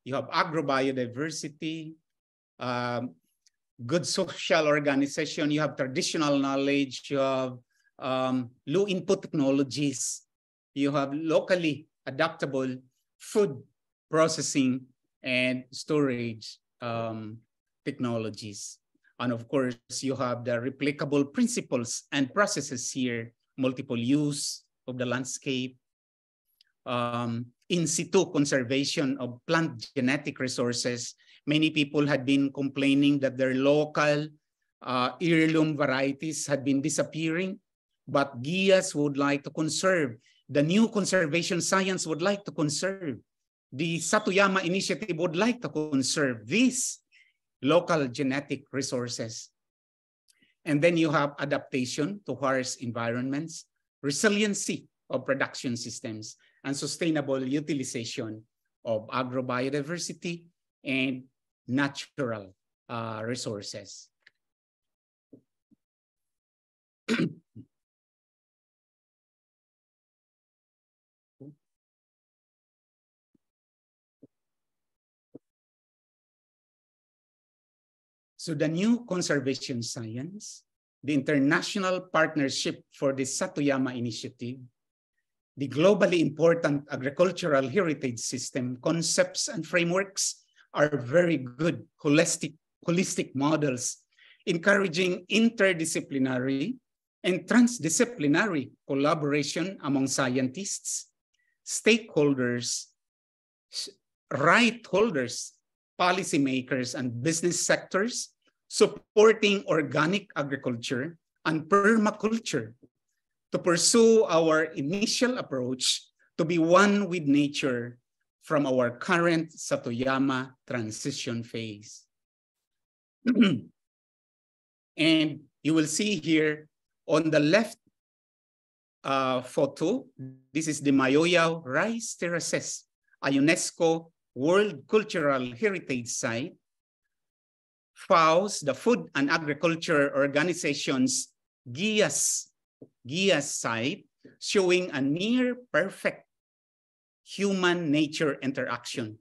you have agrobiodiversity, good social organization, you have traditional knowledge, you have low input technologies, you have locally adaptable food processing and storage technologies. And of course, you have the replicable principles and processes here, multiple use of the landscape, in situ conservation of plant genetic resources. Many people had been complaining that their local heirloom varieties had been disappearing, but GIAs would like to conserve. The new conservation science would like to conserve. The Satoyama initiative would like to conserve these local genetic resources. And then you have adaptation to harsh environments, resiliency of production systems, and sustainable utilization of agrobiodiversity and natural resources. So the new conservation science, the international partnership for the Satoyama initiative, the globally important agricultural heritage system concepts and frameworks are very good holistic models, encouraging interdisciplinary and transdisciplinary collaboration among scientists, stakeholders, right holders, policymakers, and business sectors, supporting organic agriculture and permaculture to pursue our initial approach to be one with nature from our current Satoyama transition phase. And you will see here on the left photo, this is the Mayoyaw Rice Terraces, a UNESCO World Cultural Heritage Site. FAO's, the Food and Agriculture Organization's GIAS site, showing a near perfect human-nature interaction.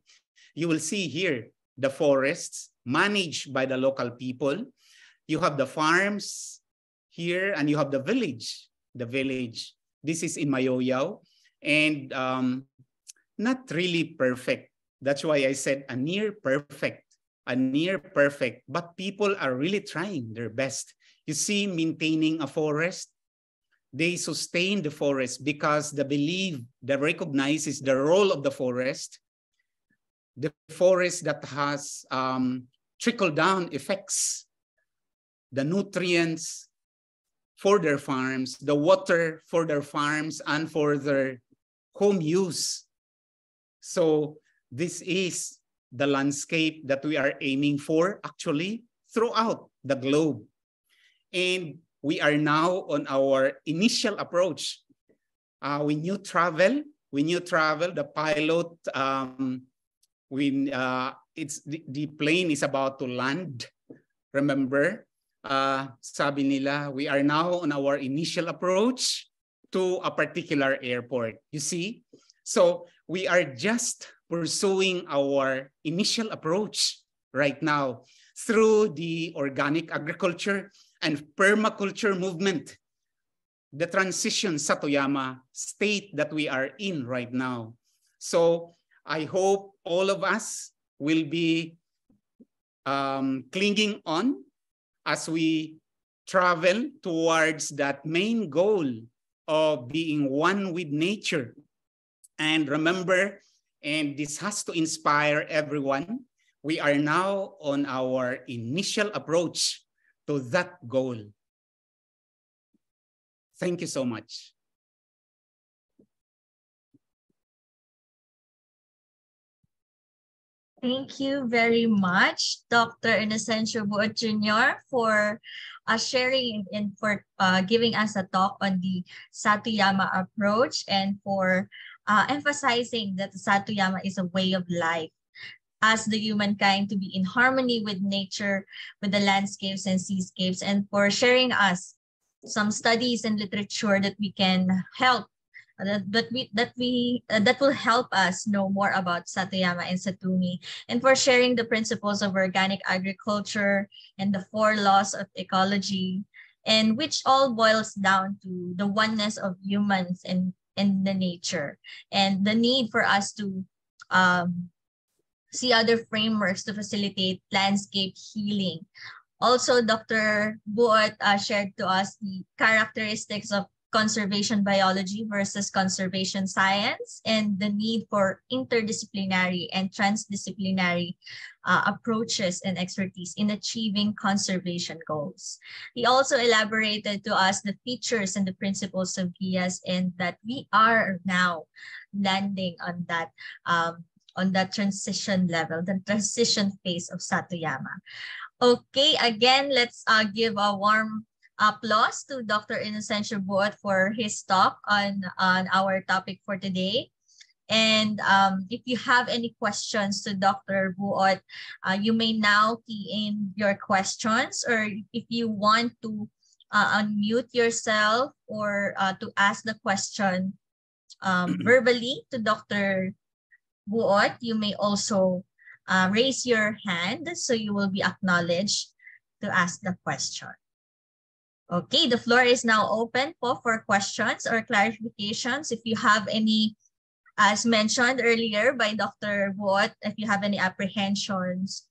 You will see here the forests managed by the local people. You have the farms here, and you have the village. This is in Mayoyaw, and not really perfect. That's why I said a near perfect, but people are really trying their best. You see, maintaining a forest, they sustain the forest because they believe, they recognizes the role of the forest that has trickle-down effects, the nutrients for their farms, the water for their farms, and for their home use. So this is the landscape that we are aiming for actually throughout the globe. And we are now on our initial approach. When you travel, the pilot, the plane is about to land, remember, sabi nila, we are now on our initial approach to a particular airport, you see? So we are just pursuing our initial approach right now through the organic agriculture and permaculture movement, the transition Satoyama state that we are in right now. So I hope all of us will be clinging on as we travel towards that main goal of being one with nature. And remember, And this has to inspire everyone. We are now on our initial approach to that goal. Thank you so much. Thank you very much, Dr. Inocencio Buot Jr. for sharing and for giving us a talk on the Satoyama approach and for emphasizing that the Satoyama is a way of life as the humankind to be in harmony with nature, with the landscapes and seascapes, and for sharing us some studies and literature that we can help that will help us know more about Satoyama and Satumi, and for sharing the principles of organic agriculture and the 4 laws of ecology, and which all boils down to the oneness of humans and the nature, and the need for us to see other frameworks to facilitate landscape healing. Also, Dr. Buot shared to us the characteristics of conservation biology versus conservation science, and the need for interdisciplinary and transdisciplinary approaches and expertise in achieving conservation goals. He also elaborated to us the features and the principles of GIAS, and that we are now landing on that transition level, the transition phase of Satoyama. Okay, again, let's give a warm applause to Dr. Inocencio Buot for his talk on our topic for today. And if you have any questions to Dr. Buot, you may now key in your questions, or if you want to unmute yourself or to ask the question verbally to Dr. Buot, you may also raise your hand so you will be acknowledged to ask the question. Okay, the floor is now open for questions or clarifications. If you have any, as mentioned earlier by Dr. Buot, if you have any apprehensions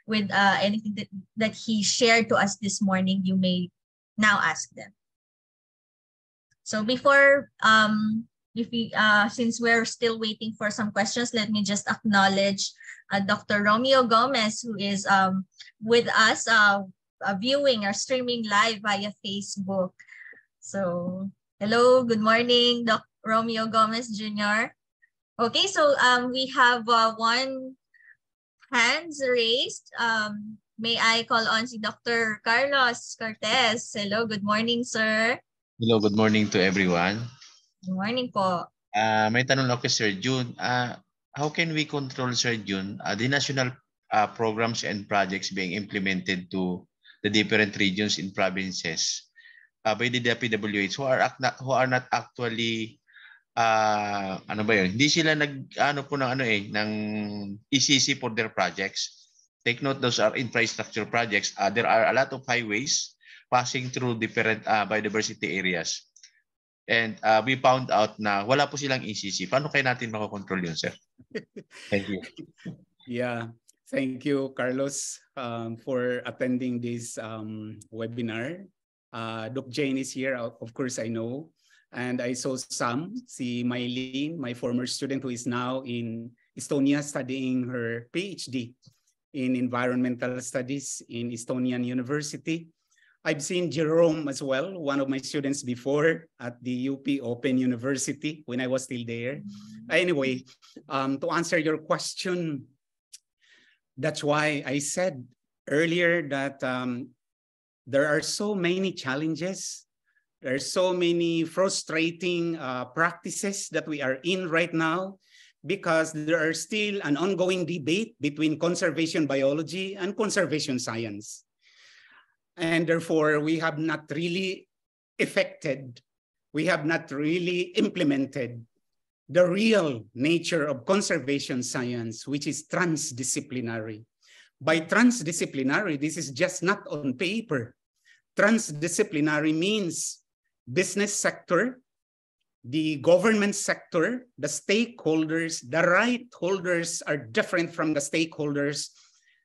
with anything that he shared to us this morning, you may now ask them. So before, since we're still waiting for some questions, let me just acknowledge Dr. Romeo Gomez, who is with us viewing or streaming live via Facebook. So hello, good morning, Dr. Romeo Gomez Jr. Okay, so we have one hands raised. May I call on si Dr. Carlos Cortez? Hello, good morning, sir. Hello, good morning to everyone. Good morning po. May tanong ako kay Sir June. How can we control, Sir June, the national programs and projects being implemented to the different regions in provinces by the DPWH who are not actually hindi sila ng ECC for their projects. Take note, those are infrastructure projects. There are a lot of highways passing through different biodiversity areas. And we found out na wala po silang ECC. Paano kaya natin makokontrol yun, sir? Thank you. Yeah. Thank you, Carlos, for attending this webinar. Doc Jane is here, of course, I know. And I saw si Mylene, my former student who is now in Estonia studying her PhD in environmental studies in Estonian University. I've seen Jerome as well, one of my students before at the UP Open University when I was still there. Anyway, to answer your question, that's why I said earlier that there are so many challenges. There are so many frustrating practices that we are in right now because there are still an ongoing debate between conservation biology and conservation science. And therefore, we have not really we have not really implemented the real nature of conservation science, which is transdisciplinary. By transdisciplinary, this is just not on paper. Transdisciplinary means business sector, the government sector, the stakeholders, the right holders are different from the stakeholders.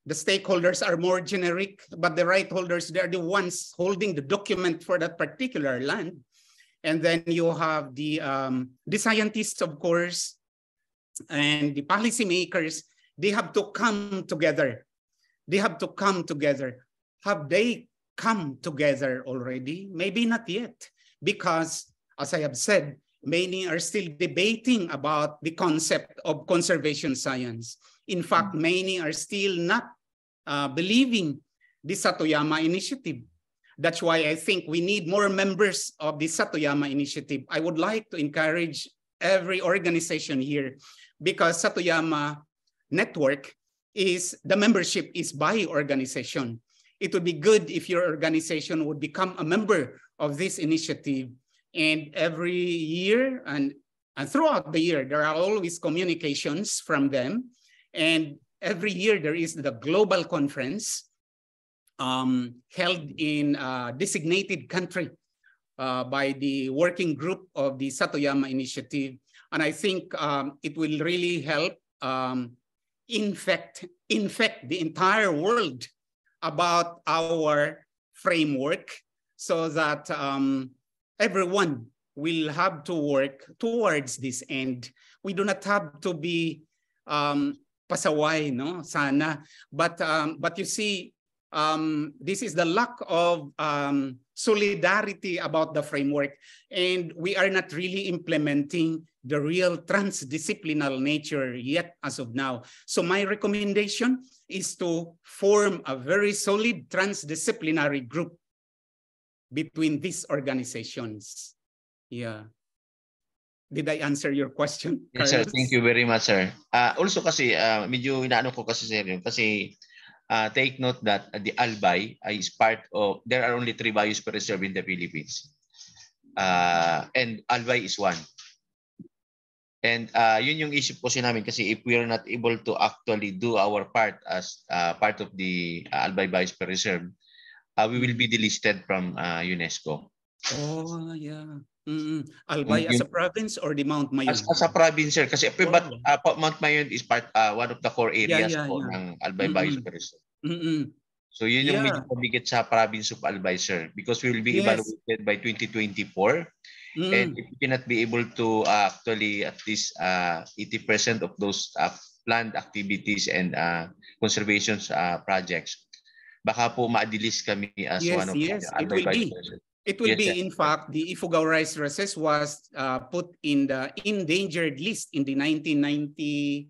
The stakeholders are more generic, but the right holders, they're the ones holding the document for that particular land. And then you have the scientists, of course, and the policymakers, they have to come together. They have to come together. Have they come together already? Maybe not yet, because as I have said, many are still debating about the concept of conservation science. In fact, many are still not believing the Satoyama initiative. That's why I think we need more members of the Satoyama initiative. I would like to encourage every organization here, because Satoyama network is, the membership is by organization. It would be good if your organization would become a member of this initiative. And every year and throughout the year, there are always communications from them. And every year there is the global conference held in a designated country by the working group of the Satoyama initiative. And I think it will really help infect the entire world about our framework, so that everyone will have to work towards this end. We do not have to be pasaway, no, sana. But you see, this is the lack of solidarity about the framework, and we are not really implementing the real transdisciplinary nature yet as of now. So my recommendation is to form a very solid transdisciplinary group between these organizations. Yeah. Did I answer your question, Yes, Carlos? sir. Thank you very much, sir. Also kasi, medyo inaano ko kasi, sir, kasi take note that the Albay is part of, there are only 3 biosphere reserve in the Philippines. And Albay is one. And yun yung isip ko namin, kasi if we are not able to actually do our part as part of the Albay Biosphere Reserve, we will be delisted from UNESCO. Oh, yeah. Albay as a province or the Mount Mayon? As a province, sir. Kasi but Mount Mayon is part one of the core areas ng Albay Biosphere Reserve. So yun yung medyo pabigat sa province of Albay, sir, because we will be evaluated by 2024. And if we cannot be able to actually at least 80% of those planned activities and conservation projects, baka po ma-delist kami as one of the Albay Vice President. It will be, in fact, the Ifugao rice recess was put in the endangered list in the 1990,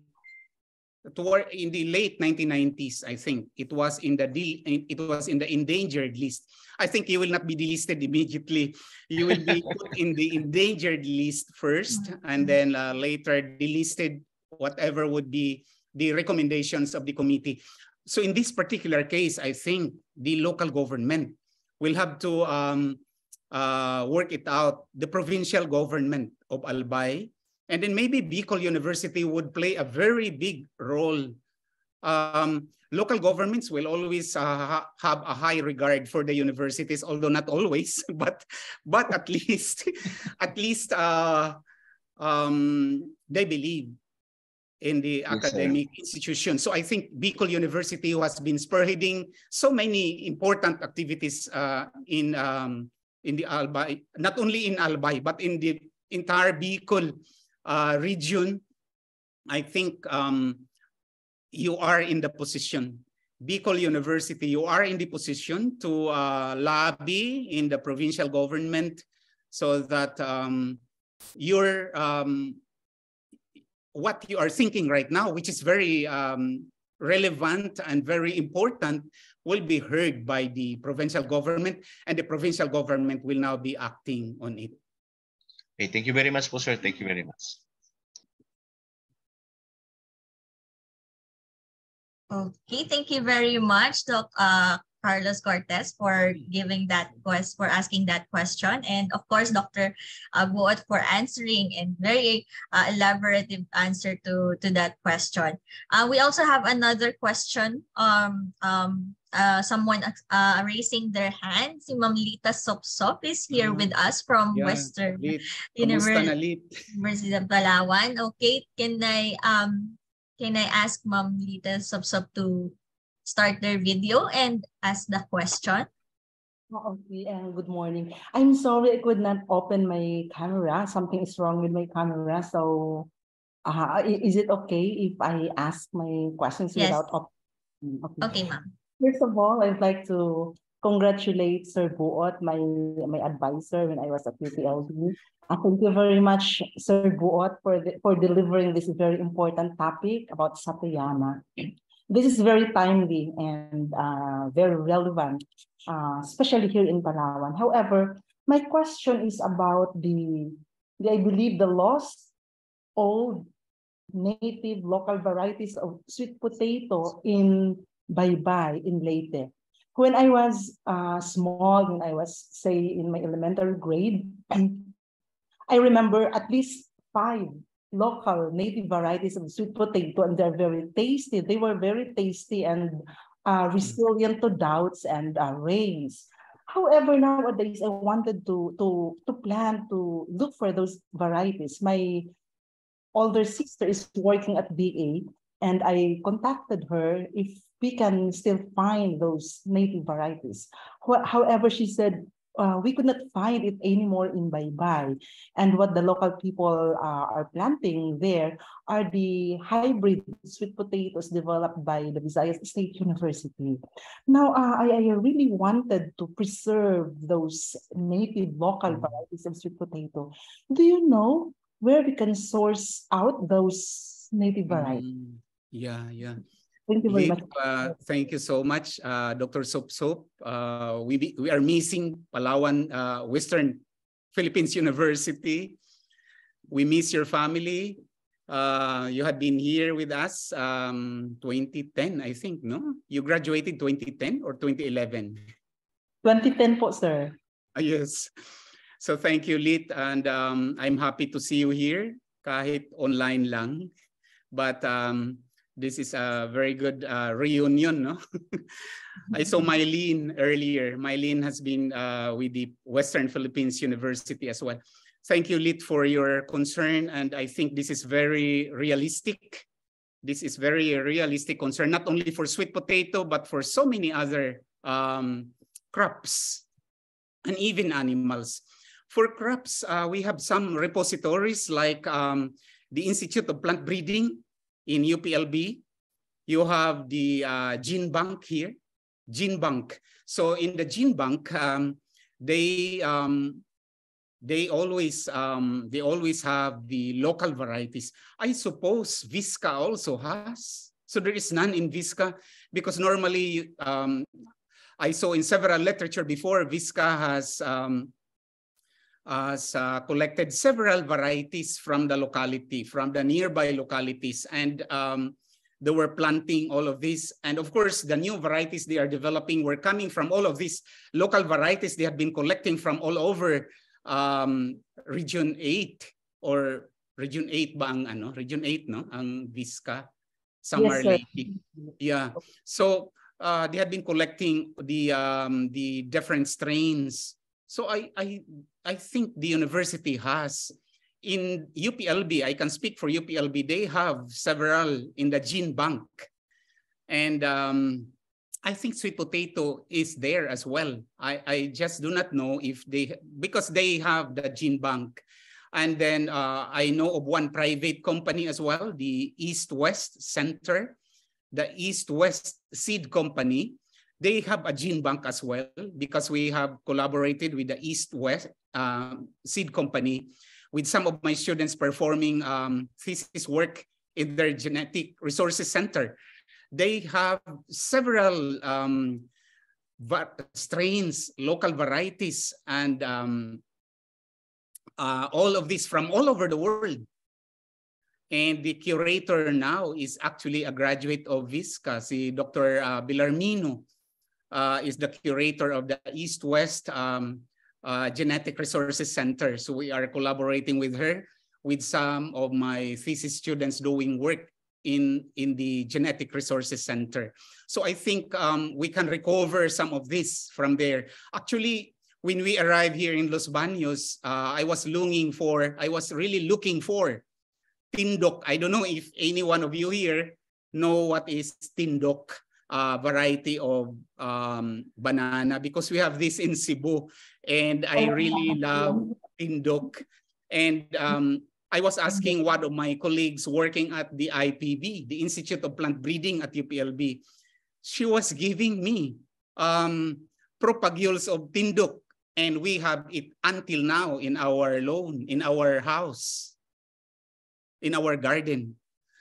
in the late 1990s, I think. It was in the endangered list. I think you will not be delisted immediately. You will be put in the endangered list first, and then later delisted, whatever would be the recommendations of the committee. So in this particular case, I think the local government will have to work it out, the provincial government of Albay, and then maybe Bicol University would play a very big role. Local governments will always have a high regard for the universities, although not always, but at least they believe in the academic institution. So I think Bicol University has been spearheading so many important activities in the Albay, not only in Albay, but in the entire Bicol region. I think you are in the position, Bicol University, you are in the position to lobby in the provincial government so that what you are thinking right now, which is very relevant and very important, will be heard by the provincial government, and the provincial government will now be acting on it. Okay, thank you very much, sir. Thank you very much. Okay, thank you very much, Carlos Cortez, for giving that asking that question, and of course, Dr. Buot, for answering and very elaborative answer to that question. We also have another question. Someone raising their hand. Si Ma'am Lita Sopsop is here with us from Western University of Palawan. Okay, can I ask Ma'am Lita Sopsop to start their video and ask the question? Okay, good morning. I'm sorry I could not open my camera. Something is wrong with my camera. So Is it okay if I ask my questions Yes. without Okay, okay, ma'am. First of all, I'd like to congratulate Sir Buot, my advisor when I was at UPLB. Thank you very much, Sir Buot, for delivering this very important topic about Satoyama. This is very timely and very relevant, especially here in Palawan. However, my question is about I believe, the lost old native local varieties of sweet potato in Baybay in Leyte. When I was small, when I was, say, in my elementary grade, I remember at least 5 local native varieties of sweet potato, and they're very tasty. They were very tasty and resilient to droughts and rains. However, nowadays I wanted to plant, to look for those varieties. My older sister is working at BA, and I contacted her if we can still find those native varieties. However, she said we could not find it anymore in Baybay. And what the local people are planting there are the hybrid sweet potatoes developed by the Visayas State University. Now, I really wanted to preserve those native local varieties of sweet potato. Do you know where we can source out those native varieties? Yeah. Thank you very much. Thank you so much, Dr. Sop. We are missing Palawan Western Philippines University. We miss your family. You had been here with us 2010, I think, no? You graduated 2010 or 2011? 2010 po, sir. Yes. So thank you, Lit, and I'm happy to see you here, kahit online lang. But this is a very good reunion, no? I saw Mylene earlier. Mylene has been with the Western Philippines University as well. Thank you, Lit, for your concern, and I think this is very realistic. This is very realistic concern, not only for sweet potato, but for so many other crops and even animals. For crops, we have some repositories like the Institute of Plant Breeding in UPLB. You have the Gene Bank here, Gene Bank. So in the Gene Bank, they always have the local varieties. I suppose Visca also has. So there is none in Visca because normally I saw in several literature before Visca has collected several varieties from the locality, from the nearby localities, and they were planting all of this. And of course, the new varieties they are developing were coming from all of these local varieties they have been collecting from all over Region 8 or Region 8 ba ang ano? Region 8, no? Ang Visca. Samar Leyte. Yeah. So they have been collecting the different strains. So I think the university has, in UPLB, I can speak for UPLB, they have several in the Gene Bank. And I think sweet potato is there as well. I just do not know if because they have the Gene Bank. And then I know of one private company as well, the East-West Center, the East-West Seed Company. They have a gene bank as well because we have collaborated with the East-West Seed Company with some of my students performing thesis work in their genetic resources center. They have several strains, local varieties, and all of this from all over the world. And the curator now is actually a graduate of Visca, si Dr. Bilarmino. Is the curator of the East-West Genetic Resources Center. So we are collaborating with her, with some of my thesis students doing work in the Genetic Resources Center. So I think we can recover some of this from there. Actually, when we arrived here in Los Baños, I was really looking for Tindok. I don't know if any one of you here know what is Tindok. Variety of banana, because we have this in Cebu, and I really love Tindok. And I was asking one of my colleagues working at the IPB, the Institute of Plant Breeding at UPLB. She was giving me propagules of tinduk, and we have it until now in our lawn, in our house, in our garden.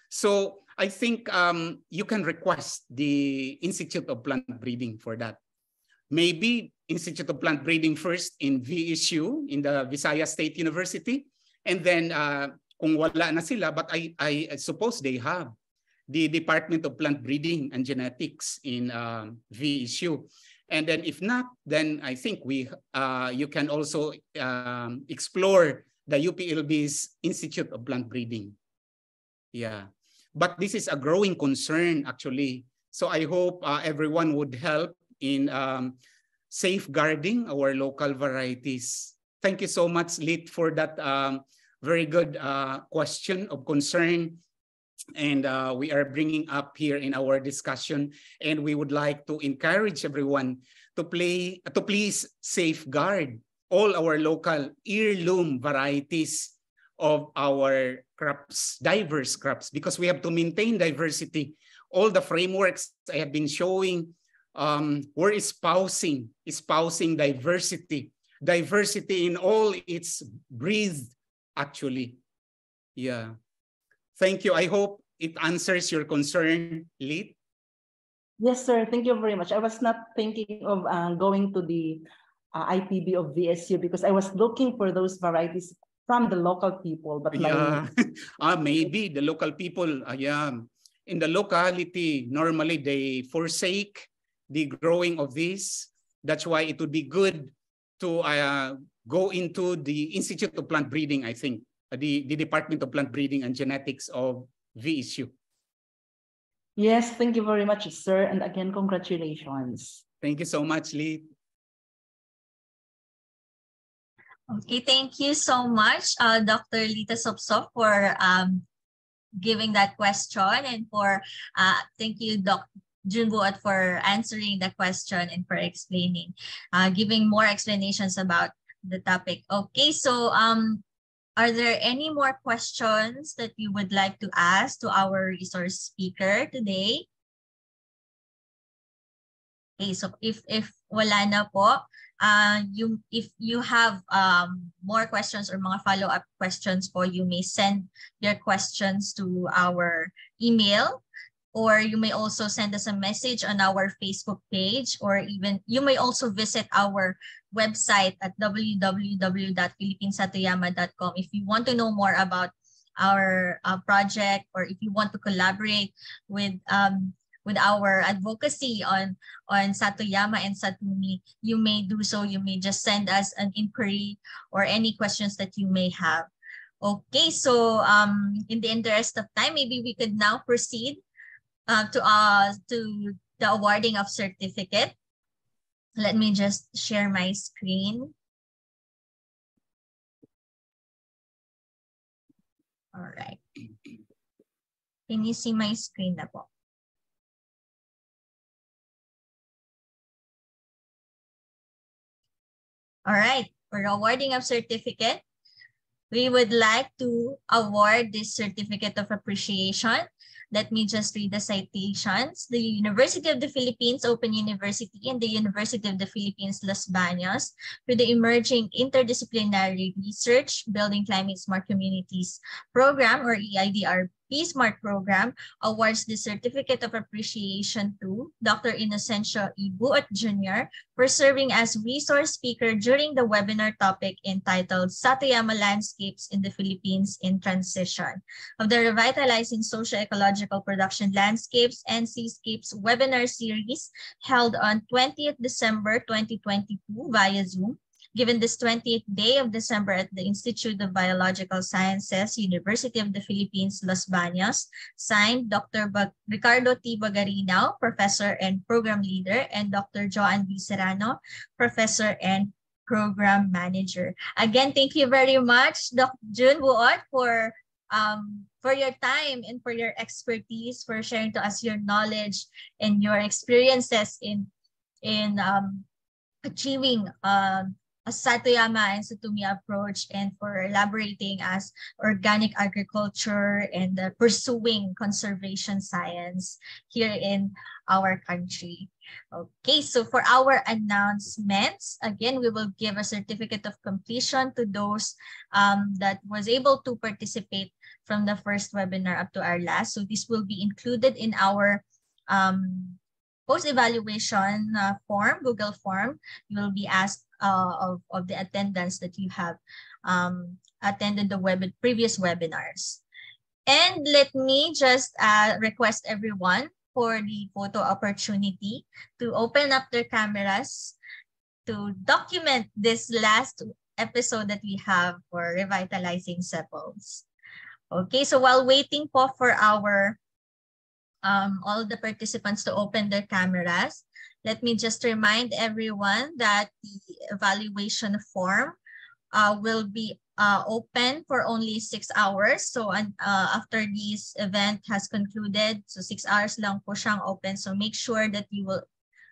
So I think you can request the Institute of Plant Breeding for that. Maybe Institute of Plant Breeding first in VSU, in the Visayas State University, and then kung wala na sila, but I suppose they have the Department of Plant Breeding and Genetics in VSU. And then if not, then I think you can also explore the UPLB's Institute of Plant Breeding. Yeah, but this is a growing concern actually. So I hope everyone would help in safeguarding our local varieties. Thank you so much, Lit, for that very good question of concern. And we are bringing up here in our discussion, and we would like to encourage everyone to please safeguard all our local heirloom varieties of our crops, diverse crops, because we have to maintain diversity. All the frameworks I have been showing, we're espousing diversity in all its breeds, actually. Yeah. Thank you. I hope it answers your concern, Lit. Yes, sir. Thank you very much. I was not thinking of going to the IPB of VSU because I was looking for those varieties from the local people. But yeah, maybe the local people, yeah, in the locality, normally they forsake the growing of this. That's why it would be good to go into the Institute of Plant Breeding, I think, the Department of Plant Breeding and Genetics of VSU. Yes, thank you very much, sir. And again, congratulations. Thank you so much, Lee. Okay, thank you so much, Dr. Lita Sopsop, for giving that question, and for thank you, Dr. Jun Buot, for answering the question and for explaining, giving more explanations about the topic. Okay, so are there any more questions that you would like to ask to our resource speaker today? Okay, so if wala na po, if you have more questions or mga follow-up questions po, you may send your questions to our email, or you may also send us a message on our Facebook page, or even you may also visit our website at www.philippines-satoyama.com if you want to know more about our project, or if you want to collaborate with our advocacy on Satoyama and Satuni, you may do so. You may just send us an inquiry or any questions that you may have. Okay, so in the interest of time, maybe we could now proceed to the awarding of certificate. Let me just share my screen. All right. Can you see my screen na po? All right, for the awarding of certificate, we would like to award this certificate of appreciation. Let me just read the citations. The University of the Philippines Open University and the University of the Philippines Los Baños for the Emerging Interdisciplinary Research Building Climate Smart Communities Program, or EIDR Smart Program, awards the Certificate of Appreciation to Dr. Inocencio E. Buot Jr. for serving as resource speaker during the webinar topic entitled Satoyama Landscapes in the Philippines in Transition of the Revitalizing Socio-Ecological Production Landscapes and Seascapes webinar series held on 20th December 2022 via Zoom, given this 20th day of December at the Institute of Biological Sciences, University of the Philippines, Los Baños, signed Dr. Ricardo T. Bagarinao, Professor and Program Leader, and Dr. Joan B. Serrano, Professor and Program Manager. Again, thank you very much, Dr. Jun Buot, for your time and for your expertise, for sharing to us your knowledge and your experiences in achieving Satoyama and Satomi approach, and for elaborating as organic agriculture and pursuing conservation science here in our country. Okay, so for our announcements, again, we will give a certificate of completion to those that was able to participate from the first webinar up to our last. So this will be included in our post-evaluation form, Google form. You will be asked of the attendance that you have attended the previous webinars. And let me just request everyone for the photo opportunity to open up their cameras to document this last episode that we have for revitalizing SEPLS. Okay, so while waiting for our all the participants to open their cameras, let me just remind everyone that the evaluation form will be open for only 6 hours. So after this event has concluded, so 6 hours lang po siyang open. So make sure that you will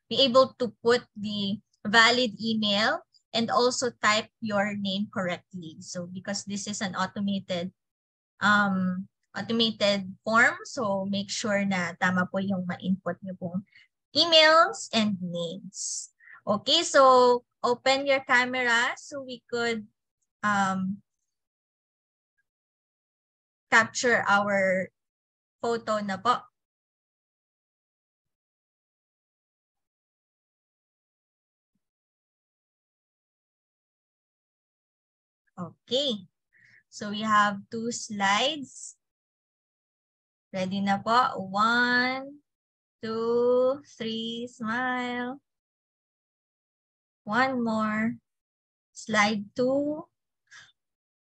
be able to put the valid email and also type your name correctly. So because this is an automated form, so make sure na tama po yung ma-input niyo pong emails and names. Okay, so open your camera so we could capture our photo na po. Okay, so we have 2 slides. Ready na po? 1, 2, 3, smile. 1 more. Slide 2.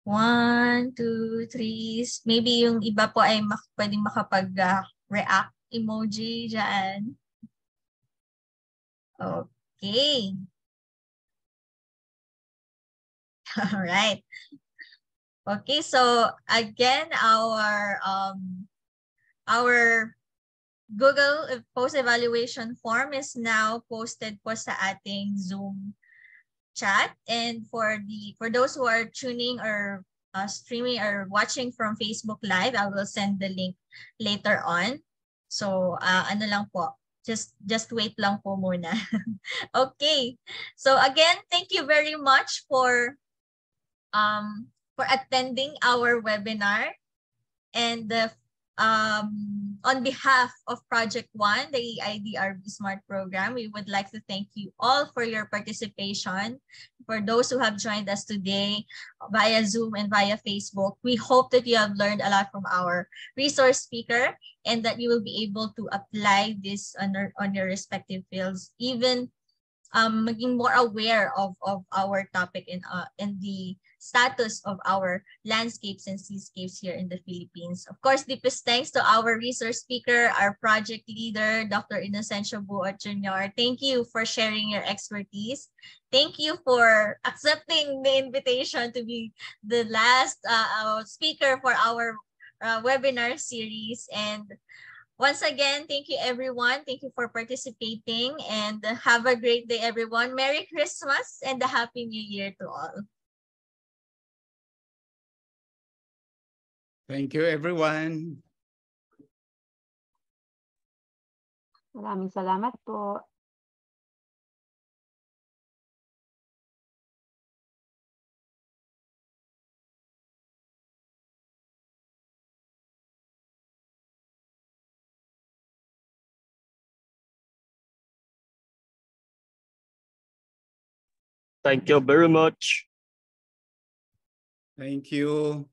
1, 2, 3. Maybe yung iba po ay pwedeng makapag-react emoji dyan. Okay. All right. Okay, so again, our Google post-evaluation form is now posted po sa ating Zoom chat, and for those who are tuning or streaming or watching from Facebook Live, I will send the link later on. So ano lang po, just wait lang po muna. Okay, so again, thank you very much for attending our webinar, and on behalf of Project 1, the EIDR Smart Program, we would like to thank you all for your participation. For those who have joined us today via Zoom and via Facebook, we hope that you have learned a lot from our resource speaker and that you will be able to apply this on your respective fields, even maging more aware of our topic in the status of our landscapes and seascapes here in the Philippines. Of course, deepest thanks to our resource speaker, our project leader, Dr. Inocencio Buot Jr. Thank you for sharing your expertise. Thank you for accepting the invitation to be the last speaker for our webinar series. And once again, thank you everyone. Thank you for participating, and have a great day everyone. Merry Christmas and a Happy New Year to all. Thank you, everyone. Maraming salamat po. Thank you very much. Thank you.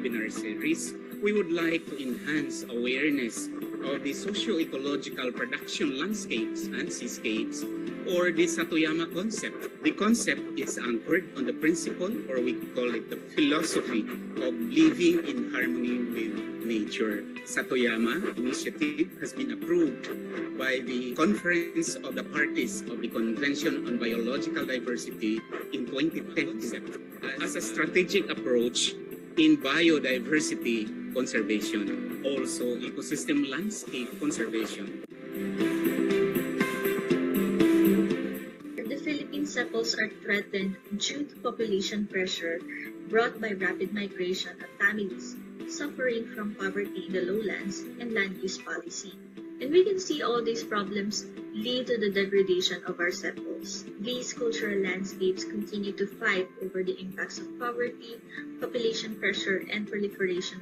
webinar series, we would like to enhance awareness of the socio-ecological production landscapes and seascapes, or the Satoyama concept. The concept is anchored on the principle, or we call it the philosophy, of living in harmony with nature. Satoyama initiative has been approved by the Conference of the Parties of the Convention on Biological Diversity in 2010 as a strategic approach in biodiversity conservation, also ecosystem landscape conservation. The Philippine SEPLS are threatened due to population pressure brought by rapid migration of families suffering from poverty in the lowlands and land use policy. And we can see all these problems lead to the degradation of our SEPLS. These cultural landscapes continue to fight over the impacts of poverty, population pressure, and proliferation